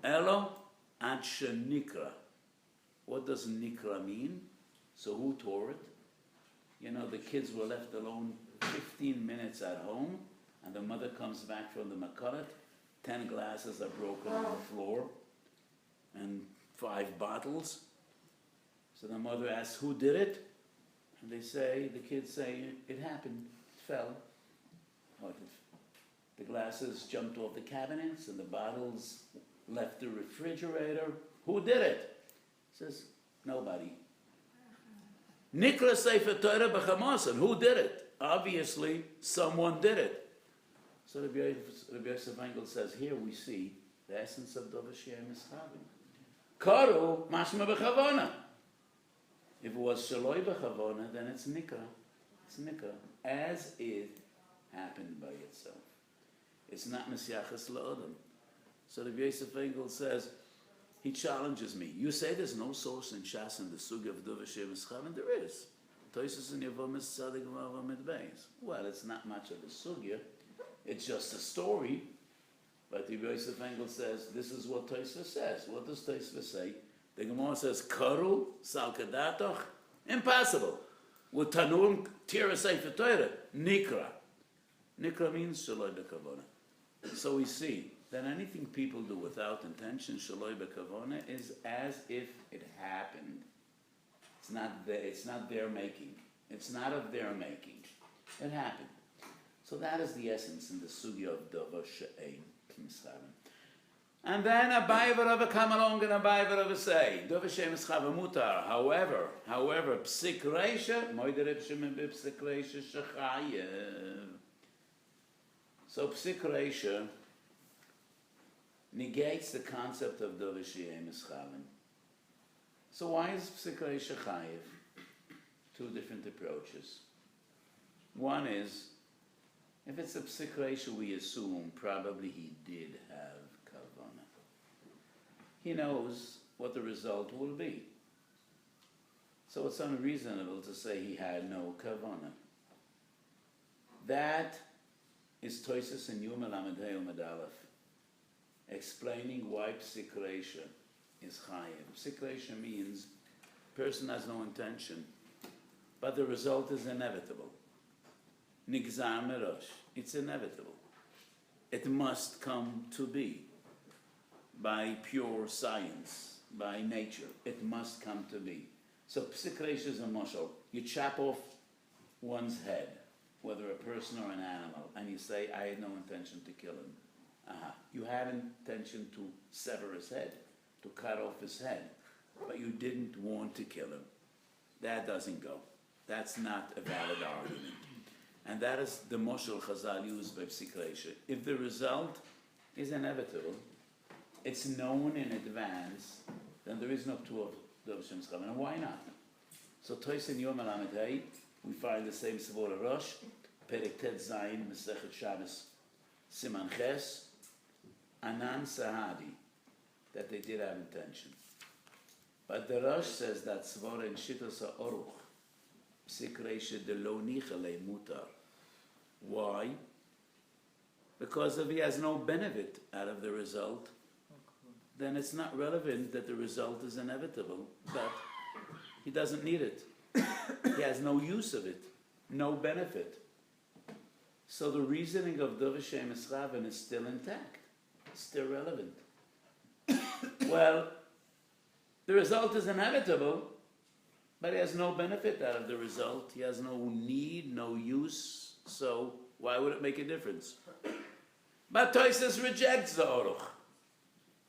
elo ad shenikra. What does nikra mean? So who tore it? You know, the kids were left alone 15 minutes at home, and the mother comes back from the Makonet, 10 glasses are broken on the floor, and 5 bottles. So the mother asks, who did it? And they say, the kids say, it happened, it fell. The glasses jumped off the cabinets, and the bottles left the refrigerator. Who did it? Says, nobody. Nikra Sefer Torah b'chamoson. Who did it? Obviously, someone did it. So Rabbi Yosef Engel says, here we see the essence of Davar She'em Mischavim. Karu mashma b'chavona. If it was shaloi b'chavona, then it's nikra. It's nikra, as it happened by itself. It's not Mesiachas la'odam. So Rabbi Yosef Engel says, he challenges me. You say there's no source in Shas in the Suga of Davar She'em Mischavim? There is. Tosfos in היוםהשחור Vav Amid Weiss. Well, it's not much of a Sugya. It's just a story. But Rabbi Yosef Engel says, this is what Tosfos says. What does Tosfos say? The Gemara says, Karu sal kedatoch? Impossible. With Tanuim tear a Sefer Torah? Nikra. Nikra means shaloi b'kavona. So we see that anything people do without intention, shaloi b'kavona, is as if it happened. It's not their making. It's not of their making. It happened. So that is the essence in the sugya of Davar She'em Mischavim. And then a Baivarava come along and a Baivarava say, Davar She'em Mischavim mutar. However, Psik Reisha, moiderib shemen Psik Reisha shechayev. So Psik Reisha negates the concept of Davar She'em Mischavim. So why is Psik Reisha chayev? Two different approaches. One is, if it's a Psik Reisha, we assume probably he did have kavanah. He knows what the result will be. So it's unreasonable to say he had no kavanah. That is Tosfos in Yom Aleph, explaining why Psik Reisha is chayev. Psik Reisha means person has no intention, but the result is inevitable. Nigzar merosh, it's inevitable. It must come to be by pure science, by nature. It must come to be. So Psik Reisha is a mashal. You chop off one's head, whether a person or an animal, and you say, I had no intention to kill him. You had intention to sever his head, to cut off his head, but you didn't want to kill him. That doesn't go. That's not a valid argument. And that is the moshel Chazal used by Psik Reisha. If the result is inevitable, it's known in advance, then there is no two of the Hashem Schal. And why not? So Toys in Yom Alamed Hey, we find the same Savora Rosh, Perek Tet Zayin, Mesechet Shabbos, Siman Ches, Anan Sahadi, that they did have intention. But the Rosh says that Svara in Shittos HaOruch, Psik Reisha de lo nichale mutar. Why? Because if he has no benefit out of the result, then it's not relevant that the result is inevitable, but he doesn't need it. He has no use of it, no benefit. So the reasoning of Davar Shemes Chaven is still intact, still relevant. Well, the result is inevitable, but he has no benefit out of the result. He has no need, no use, so why would it make a difference? But Tosfos rejects the Oruch.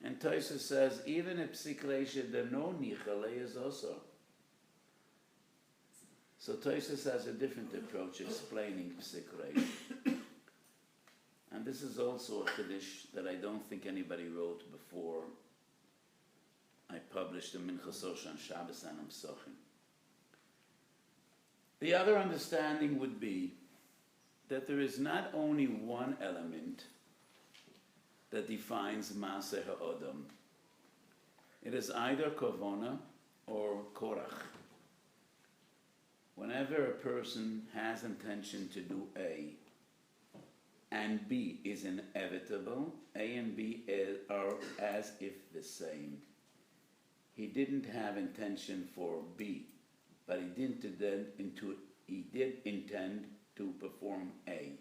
And Tosfos says, even if Psik Reisha de no nichale is also. So Tosfos has a different approach explaining Psik Reisha. And this is also a Chiddush that I don't think anybody wrote before I published the Minchas on Shabbos and Psachim. The other understanding would be that there is not only one element that defines Maaseh HaOdam. It is either Kavona or Korach. Whenever a person has intention to do A and B is inevitable, A and B are as if the same. He didn't have intention for B, but he did intend to perform A.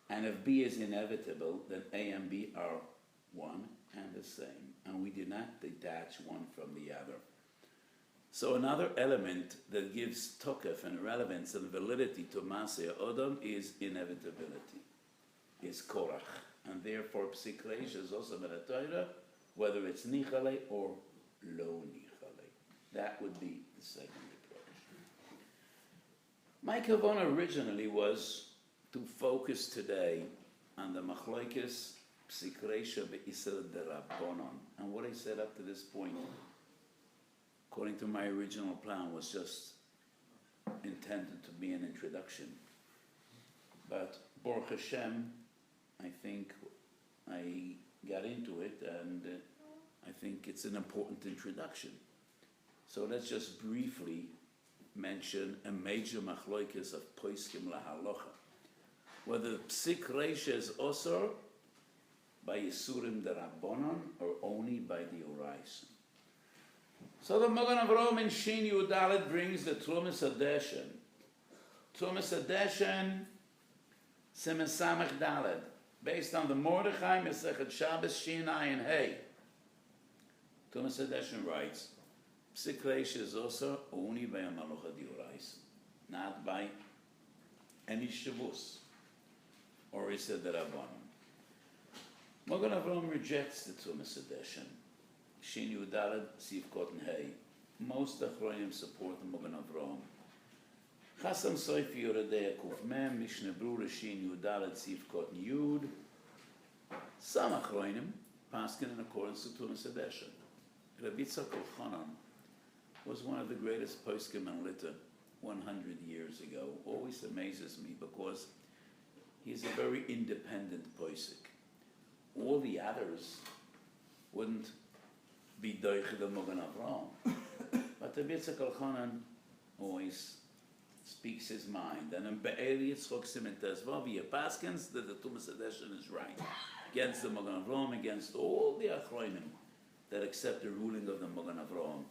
And if B is inevitable, then A and B are one and the same. And we do not detach one from the other. So another element that gives tokef and relevance and validity to Maaseh Odom is inevitability, is korach. And therefore Psik Reisha is also in a Torah, whether it's nichale or lo nichale. That would be the second approach. My kavanah originally was to focus today on the machlokes Psik Reisha be'isra derabbanon. And what I said up to this point, according to my original plan, was just intended to be an introduction. But Baruch Hashem, I think I got into it, and I think it's an important introduction. So let's just briefly mention a major machlokes of poskim lahalocha. Whether Psik Reisha is osor by Yisurim derabbanon or only by the Reisha. So the Magen Avraham in Shin Yudalet brings the Trumas Adeshen. Trumas Adeshen Siman Samach Dalet, based on the Mordechai Mesechet Shabbos Shin Ayin Hey. Trumas Adeshen writes, Psik Reisha is also only by a Malucha Diurais, not by any Shavuos or Issa Derabbanon. Magen Avraham rejects the Trumas Adeshen. Shin Yudalet Siv Kotten Hey. Most Achronim support the Magen Avraham. Chasam Soifi Yoredei Kuf Mem Mishnah Brura Shin Yudalet Siv Kotten Yud. Some Achronim paskin in accordance to Trumas Adeshen. Rabbi Yitzchak Elchanan was one of the greatest poskim in Lita 100 years ago. Always amazes me because he's a very independent posik. All the others wouldn't be doich the Magen Avraham. But Rabbi Yitzchak Elchanan always speaks his mind. And in Be'er Yitzchok Simen Tezvav, he paskins that the Trumas Adeshen is right. Against the Magen Avraham, against all the Achronim that accept the ruling of the Magen Avraham.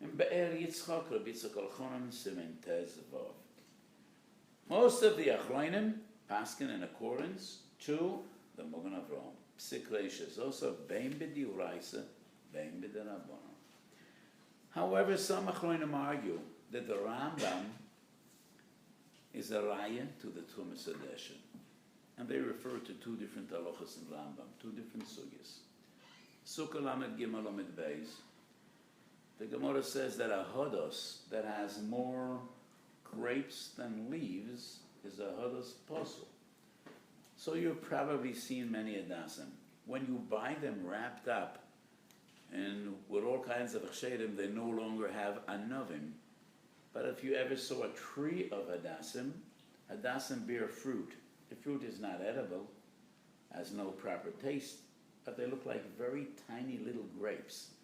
in Be'er Yitzchak, Rabbi Yitzchak Al-Chonon, Simen Tez Vav. Most of the Achronim paskin in accordance to the Magen Avraham. Psik Reisha is also Bein B'diuraisa, Bein B'derabbanan. However, some Achronim argue that the Rambam is a raya to the Tumas Adeshin. And they refer to two different halachas in Rambam, two different sugyas. Sukkah Lamed Gimel Lamed Beis. The Gemara says that a hodos that has more grapes than leaves is a hodos posel. So you've probably seen many adasim. When you buy them wrapped up and with all kinds of achshedim, they no longer have anovim. But if you ever saw a tree of hadasim bear fruit. The fruit is not edible, has no proper taste, but they look like very tiny little grapes.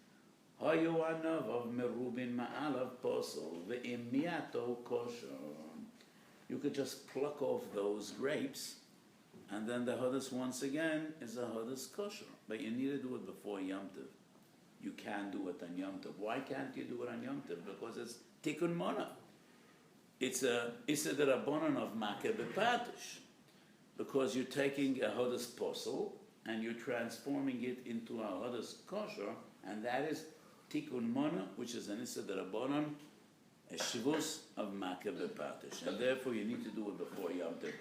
You could just pluck off those grapes, and then the hodas once again is a hodas kosher. But you need to do it before Yom Tov. You can't do it on Yom Tov. Why can't you do it on Yom Tov? Because it's tikkun mona. It's a derabanan of makeh b'patish. Because you're taking a hodas posel and you're transforming it into a hodas kosher, and that is tikkun mona, which is an issa derabanan, a shivus of makeh b'patish, and therefore you need to do it before Yom Tov.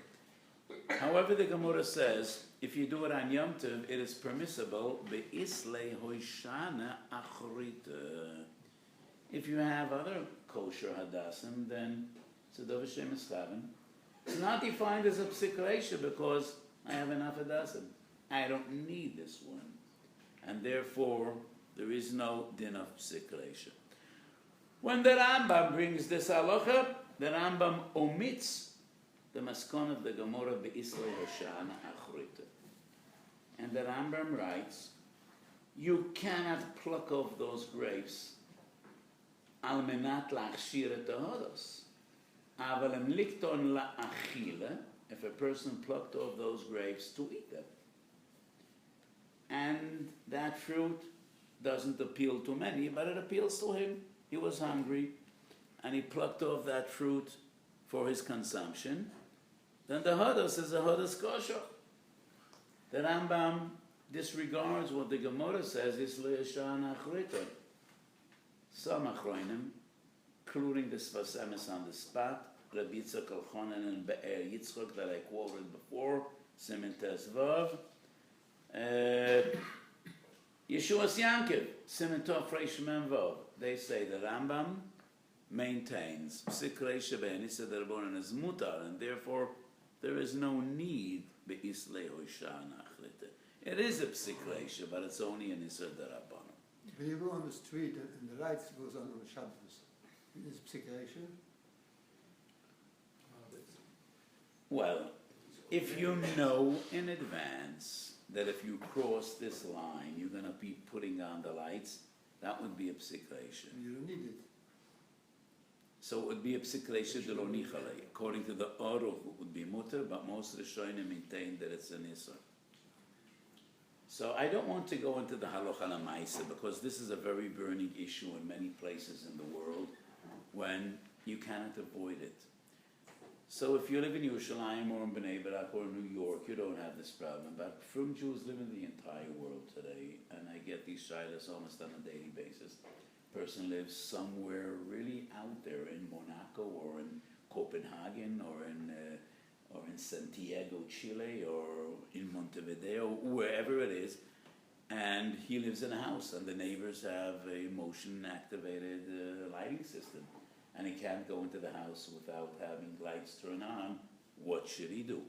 However, the Gemara says if you do it on Yom Tov, it is permissible be'islei hoishana achrita. If you have other kosher hadasim, then it's a davar shemischaven. It's not defined as a psik reisha because I have enough hadasim. I don't need this one, and therefore there is no din of psik reisha. When the Rambam brings this halacha, the Rambam omits the maskon of the Gemara be'islei hoshana achrita. And the Rambam writes, you cannot pluck off those grapes al menat la'achshir et hodos. Aval em likton la'achila, if a person plucked off those grapes to eat them. And that fruit doesn't appeal to many, but it appeals to him. He was hungry, and he plucked off that fruit for his consumption. Then the hodos is a hodos kosher. The Rambam disregards what the Gemara says is le'eshan achrita. Some achronim, including the Sfasemis on the spot, Rabbi Yitzchak Al-Chonon and Be'er Yitzchak that I quoted before, Simen Tes Vav, Yeshuas Yankiv, Simen Tov Reish Mem Vav. They say the Rambam maintains Psik Reisha be'enisa derbonon is mutar, and therefore there is no need be'islei hoishana achrita. It is a Psik Reisha, but it's only an Isser Darabanan. When you go on the street and the light goes on Shabbos, is it Psik Reisha? Well, if you know in advance that if you cross this line, you're going to be putting on the lights, that would be a Psik Reisha. You don't need it. So it would be a Psik Reisha de lo nichale. According to the Aruch, it would be mutter, but most Rishonim maintain that it's an Isser. So I don't want to go into the halacha lamaisa because this is a very burning issue in many places in the world when you cannot avoid it. So if you live in Yerushalayim or in Bnei Brak or New York, you don't have this problem. But from Jews live in the entire world today, and I get these shilas almost on a daily basis. Person lives somewhere really out there in Monaco or in Copenhagen or in Santiago, Chile, or in Montevideo, wherever it is, and he lives in a house, and the neighbors have a motion-activated lighting system, and he can't go into the house without having lights turn on. What should he do?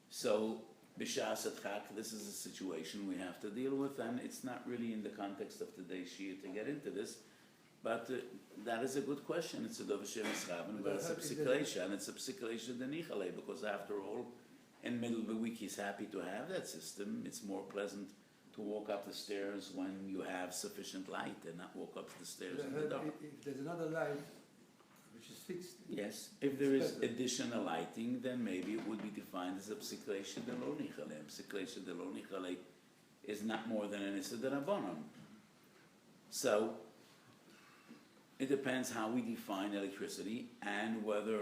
So, b'shas adchak, this is a situation we have to deal with, and it's not really in the context of today's shiur to get into this, but that is a good question. It's a davar shemischaven, but it's a psik reisha, and it's a psik reisha denichale, because after all, in the middle of the week, he's happy to have that system. It's more pleasant to walk up the stairs when you have sufficient light and not walk up the stairs in the dark. If there's another light which is fixed. Yes, if there is additional lighting, then maybe it would be defined as a psik reisha de lo nichale. Psik reisha de lo nichale is not more than an issa derabanan. So, It depends how we define electricity and whether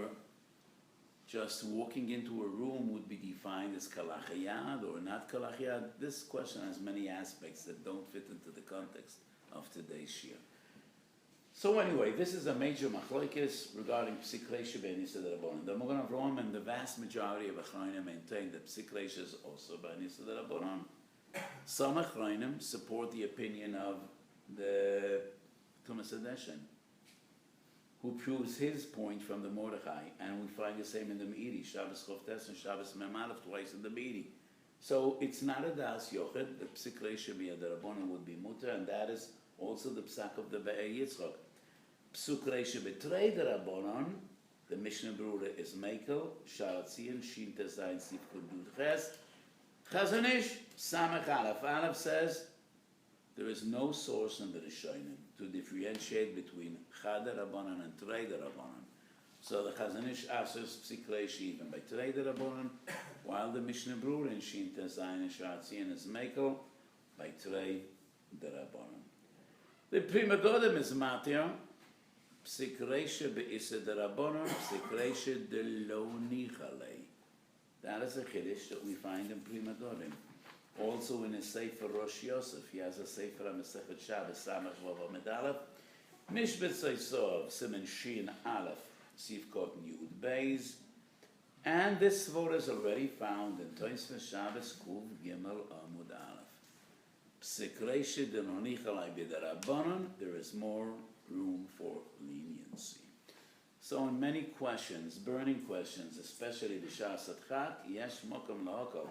just walking into a room would be defined as kalachayad or not kalachayad. This question has many aspects that don't fit into the context of today's shiur. So anyway, this is a major machlokes regarding Psik Reisha b'Nisa d'Rabbanan. The Magen Avraham and the vast majority of Achronim maintain that Psik Reisha is also b'Nisa d'Rabbanan. Some Achronim support the opinion of the Tumas Hadeshen, who proves his point from the Mordechai, and we find the same in the Meiri, Shabbos Chovtes and Shabbos Mem Aleph, twice in the Meiri. So it's not a das yochid, the Psik Reisha b'Nisa would be mutter, and that is also the psak of the Be'er Yitzchak. Psuk Reisha b'Trei d'Rabbanan, the Mishnah Berurah is Mekel, Sharatzian, Shin Tezayin, Sif Kudud Ches. Chazon Ish, Samech Aleph. Aleph says, there is no source in the Rishonim to differentiate between Chad d'Rabbanan and Trei d'Rabbanan. So the Chazon Ish asks Psik Reisha even by Trei d'Rabbanan, while the Mishnah Berurah in Shin Tezayin and Sharatzian is Mekel by Trei d'Rabbanan. The Prima Godem is Matir, Psik Reisha b'Isa d'Rabbanan, Psik Reisha d'Lo Nichalei. That is a chiddush that we find in Prima Godem. Also in his Sefer Rosh Yosef, he has a Sefer HaMesechet Shabbos, Samach Vav Amid Aleph, Mishbet Seisov, Simen Shin Aleph, Sivkot Yud Beis, and this svara is already found in Tosfos Shabbos Kuv Gimel Amud Aleph. Psik Reisha d'Lo Nichalei b'D'Rabbanan, there is more room for leniency. So in many questions, burning questions, especially b'shas adchat, yesh mokum lahakol,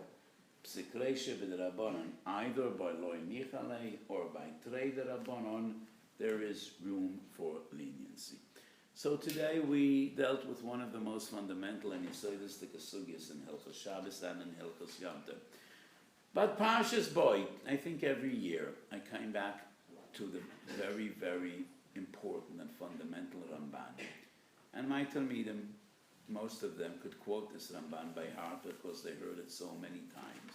Psik Reisha b'D'Rabbanan, either by loy nichalei or by trei d'Rabbanan, there is room for leniency. So today we dealt with one of the most fundamental and yesodistic sugyas in Hilchos Shabbos and in Hilchos Yom Tov. But Parshas Boy, I think every year I came back to the very, very important and fundamental Ramban. And my Talmidim, most of them could quote this Ramban by heart because they heard it so many times.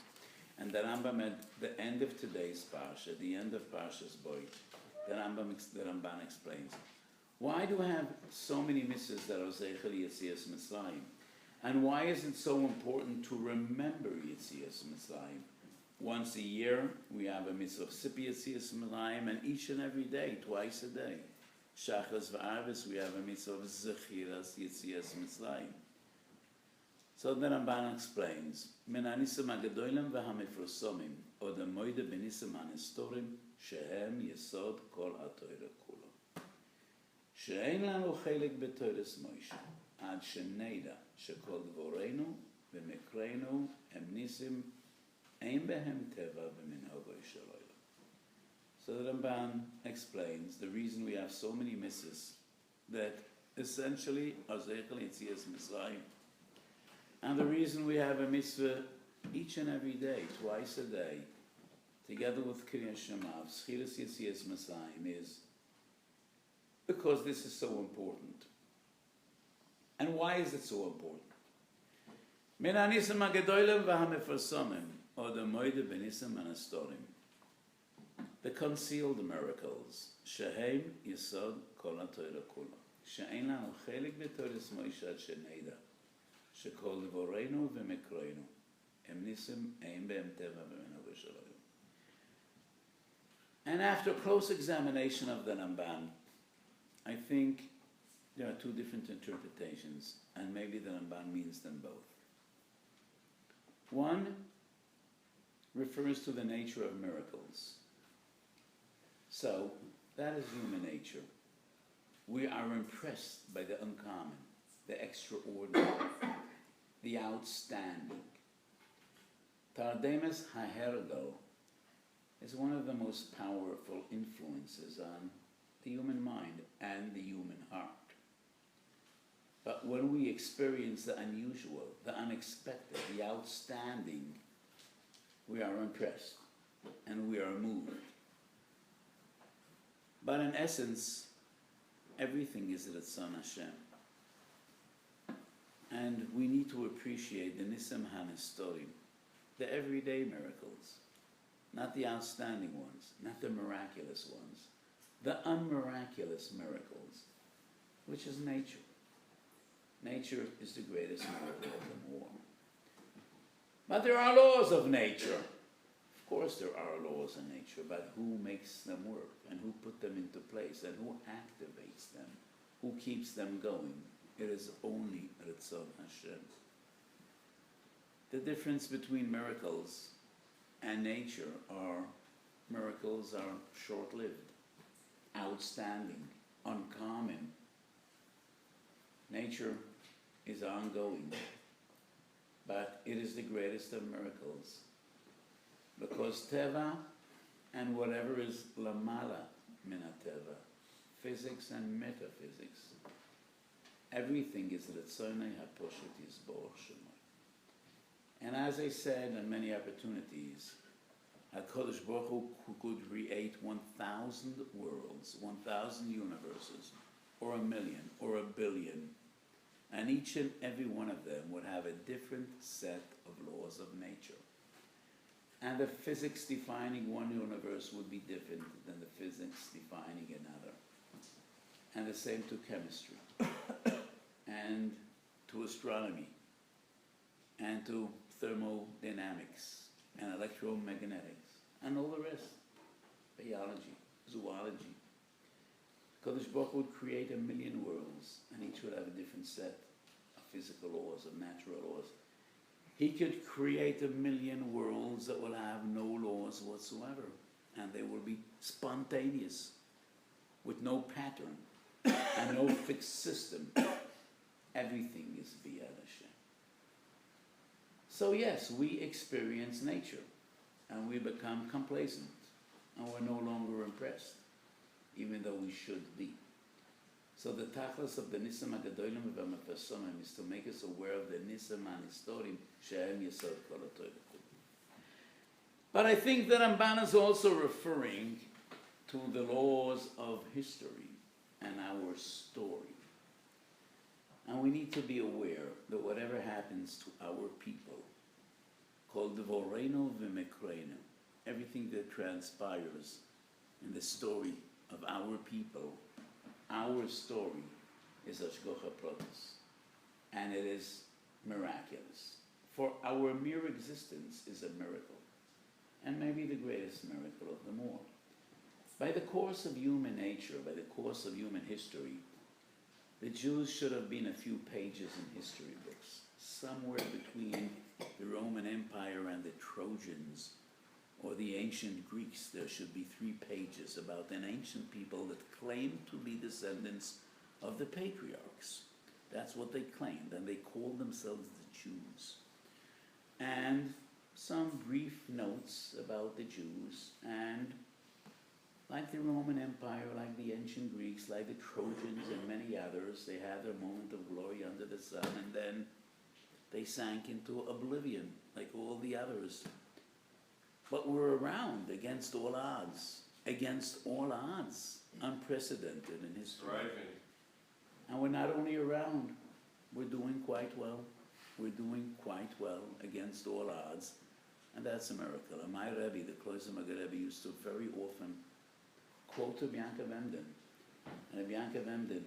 And the Rambam at the end of today's Parsha, the end of Parshas Boy, the Ramban explains, why do we have so many mitzvahs that are Zeichel Yetzias Mitzrayim? And why is it so important to remember Yetzias Mitzrayim? Once a year, we have a mitzvah of Sipi Yetzias Mitzrayim, and each and every day, twice a day. Shachas v'Arvis, we have a mitzvah of Zechiras Yetzias Mitzrayim. So the Ramban explains, Men hanisim hagadolim v'hamifrosomim, od hamoide b'nisim hanestorim, shehem yesod kol ha'Torah kula. She'ein lanu chelik b'Torahs Moshe, ad she'neda she'kol dvoreinu v'mekreinu hem nisim ein behem teva v'minhogo shel olam. So the Ramban explains the reason we have so many mitzvahs that essentially are Zeichel Yetzias Mitzrayim, and the reason we have a mitzvah each and every day, twice a day, together with Kriyas Shema, Zechiras Yetzias Mitzrayim, is because this is so important. And why is it so important? Min hanisim hagadolim v'hamifrosomim, od hamoide b'nisim hanestorim. The concealed miracles, shehem yesod kol ha'Torah kula. She'ein lanu chelik b'Torahs Moshe ad she'neda, she'kol dvoreinu v'mekreinu, hem nisim ein behem teva v'minhogo shel olam. And after close examination of the Ramban, I think there are two different interpretations, and maybe the Ramban means them both. One refers to the nature of miracles. So, that is human nature. We are impressed by the uncommon, the extraordinary, the outstanding. Tardemes hahergo is one of the most powerful influences on the human mind and the human heart. But when we experience the unusual, the unexpected, the outstanding, we are impressed and we are moved. But in essence, everything is Ratzon Hashem. And we need to appreciate the Nisim HaNestorim, the everyday miracles, not the outstanding ones, not the miraculous ones, the unmiraculous miracles, which is nature. Nature is the greatest miracle of them all. But there are laws of nature. Of course there are laws in nature, but who makes them work, and who put them into place, and who activates them, who keeps them going? It is only Ritzon Hashem. The difference between miracles and nature are miracles are short-lived, outstanding, uncommon. Nature is ongoing, but it is the greatest of miracles, because Teva and whatever is Lamala Mina Teva, physics and metaphysics, everything is Ritzonei HaPoshet Yisborach Shemo. And as I said on many opportunities, HaKadosh Baruch Hu could create 1,000 worlds, 1,000 universes, or 1,000,000, or 1,000,000,000, and each and every one of them would have a different set of laws of nature. And the physics defining one universe would be different than the physics defining another. And the same to chemistry, and to astronomy, and to thermodynamics, and electromagnetics, and all the rest, biology, zoology. Kadosh Baruch Hu would create 1,000,000 worlds, and each would have a different set of physical laws, of natural laws. He could create 1,000,000 worlds that will have no laws whatsoever, and they will be spontaneous, with no pattern, and no fixed system. Everything is B'yad Hashem. So yes, we experience nature, and we become complacent, and we're no longer impressed, even though we should be. So the tachlis of the Nisam HaGadolim v'Hamefasomim is to make us aware of the Nisam HaNistorim she'hem yesod kol ha'Torah. But I think that Ramban is also referring to the laws of history and our story. And we need to be aware that whatever happens to our people, called Devorenu v'Mekrenu, everything that transpires in the story of our people, our story is Hashgacha Pratis, and it is miraculous. For our mere existence is a miracle, and maybe the greatest miracle of them all. By the course of human nature, by the course of human history, the Jews should have been a few pages in history books, somewhere between the Roman Empire and the Trojans, or the ancient Greeks. There should be 3 pages about an ancient people that claimed to be descendants of the patriarchs. That's what they claimed, and they called themselves the Jews. And some brief notes about the Jews, and like the Roman Empire, like the ancient Greeks, like the Trojans and many others, they had their moment of glory under the sun, and then they sank into oblivion, like all the others. But we're around against all odds, unprecedented in history. Thriving. And we're not only around, we're doing quite well. We're doing quite well against all odds, and that's a miracle. And my Rebbe, the Kloiser Maggid Rebbe, used to very often quote Rabbi Yankov Emden. And Rabbi Yankov Emden,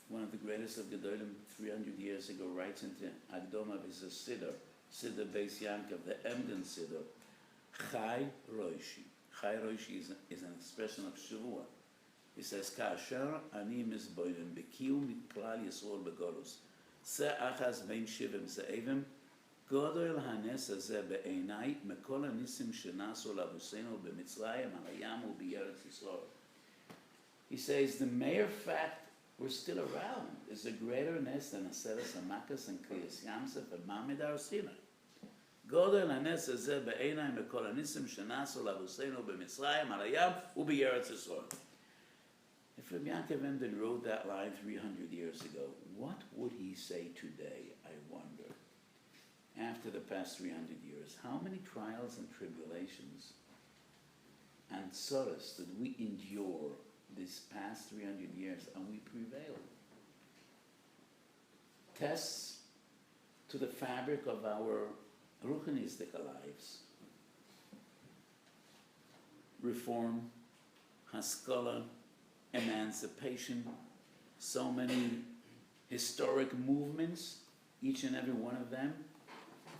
one of the greatest of Gedolim 300 years ago, writes into Agdom of his Siddur, Siddur Beis Yankov, the Emden Siddur, Chai Roishi. Chai Roishi is an expression of Shavua. He says, Ka'asher ani mizboilim b'kiu miklal Yisrael b'golus se achaz bein shivim ze'evim godol hanes hazeh be'einai mekol hanisim shenasu l'avusenu b'Mitzrayim al hayam u'b'Eretz Yisrael. He says, the mere fact we're still around is a greater ness than Aseres Hamakas and Kriyas Yamsef and Mamid Har Sinai. Godel hanes hazeh be'einai mekol hanisim shenasu l'avusenu b'Mitzrayim al hayam u'b'Eretz Yisrael. If Rabbi Yankov Emden wrote that line 300 years ago, what would he say today, I wonder? After the past 300 years, how many trials and tribulations and tzoros did we endure this past 300 years, and we prevailed? Tests to the fabric of our ruchanistic lives. Reform, haskalah, emancipation, so many historic movements, each and every one of them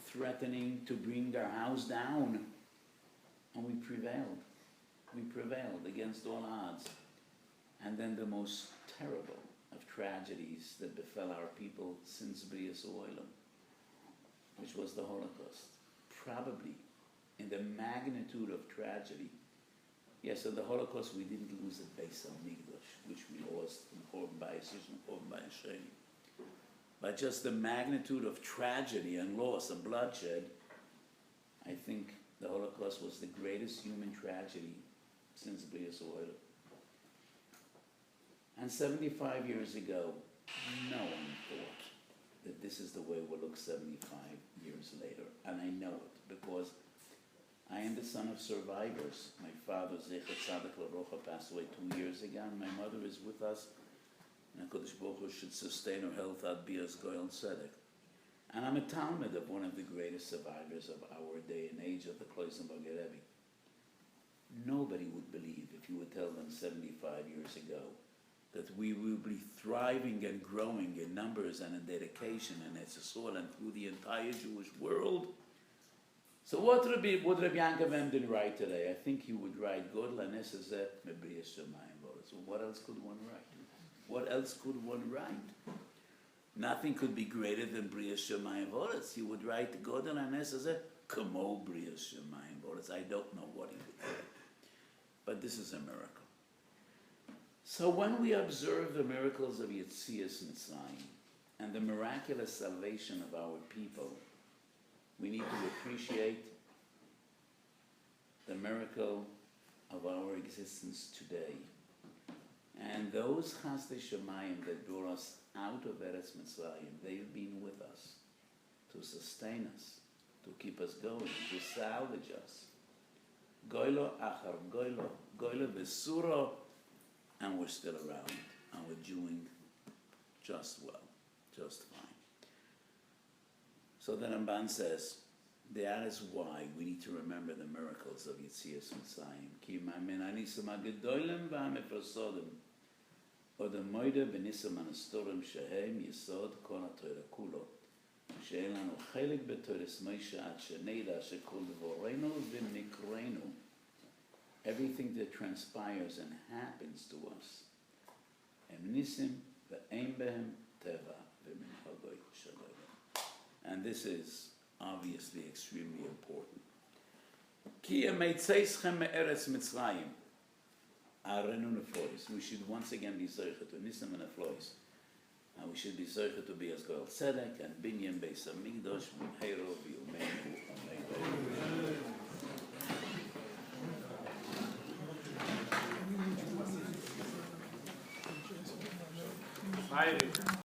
threatening to bring our house down. And we prevailed. We prevailed against all odds. And then the most terrible of tragedies that befell our people since Brias Oilam, which was the Holocaust. Probably in the magnitude of tragedy. Yes, in the Holocaust we didn't lose the Beis HaMikdash, which we lost in Chorban Bayisish and Chorban Bayisheni. But just the magnitude of tragedy and loss and bloodshed, I think the Holocaust was the greatest human tragedy since Brias Oilam. And 75 years ago, no one thought that this is the way we'll look 75 years later. And I know it because I am the son of survivors. My father, Zecher Tzaddik L'Rocha, passed away 2 years ago, and my mother is with us. And HaKadosh Baruch Hu should sustain her health ad bias goyal tzedek. And I'm a Talmud of one of the greatest survivors of our day and age, of the Kloisenberger Rebbe. Nobody would believe if you would tell them 75 years ago that we will be thriving and growing in numbers and in dedication and as a soul and through the entire Jewish world. So what would Rabbi Yankoven write today? I think he would write God lanesazeh mebrias shamayim v'aretz. So what else could one write? What else could one write? Nothing could be greater than brias shamayim v'aretz. He would write God lanesazeh kamo brias shamayim v'aretz. I don't know what he would write, but this is a miracle. So when we observe the miracles of Yetzias Mitzrayim and the miraculous salvation of our people, we need to appreciate the miracle of our existence today. And those Chasdei Shemayim that brought us out of Eretz Mitzrayim, they've been with us to sustain us, to keep us going, to salvage us. Goylo achar goylo, goylo vesuro, and we're still around, and we're doing just well, just fine. So the Ramban says, that is why we need to remember the miracles of Yetzias Mitzrayim. Ki ma'amin anisam ha'gedolim v'ha'mefarsodim, od ha'moide b'nisam ha'nestorim shehem yesod kol ha'torah kulo, she'en lanu chelik b'toras Moshe ad she'neida she'kol dvorenu v'mikrenu. Everything that transpires and happens to us, em nisim ve'em behem teva v'min hagoy shalom. And this is obviously extremely important. Ki emeitzeichem me'eretz Mitzrayim, arenu neflois. We should once again be zoichet to nisim and neflois, and we should be zoichet to be as goyal tzedek and binyan beis hamikdash b'mheiro v'yomeinu amen. Fighting.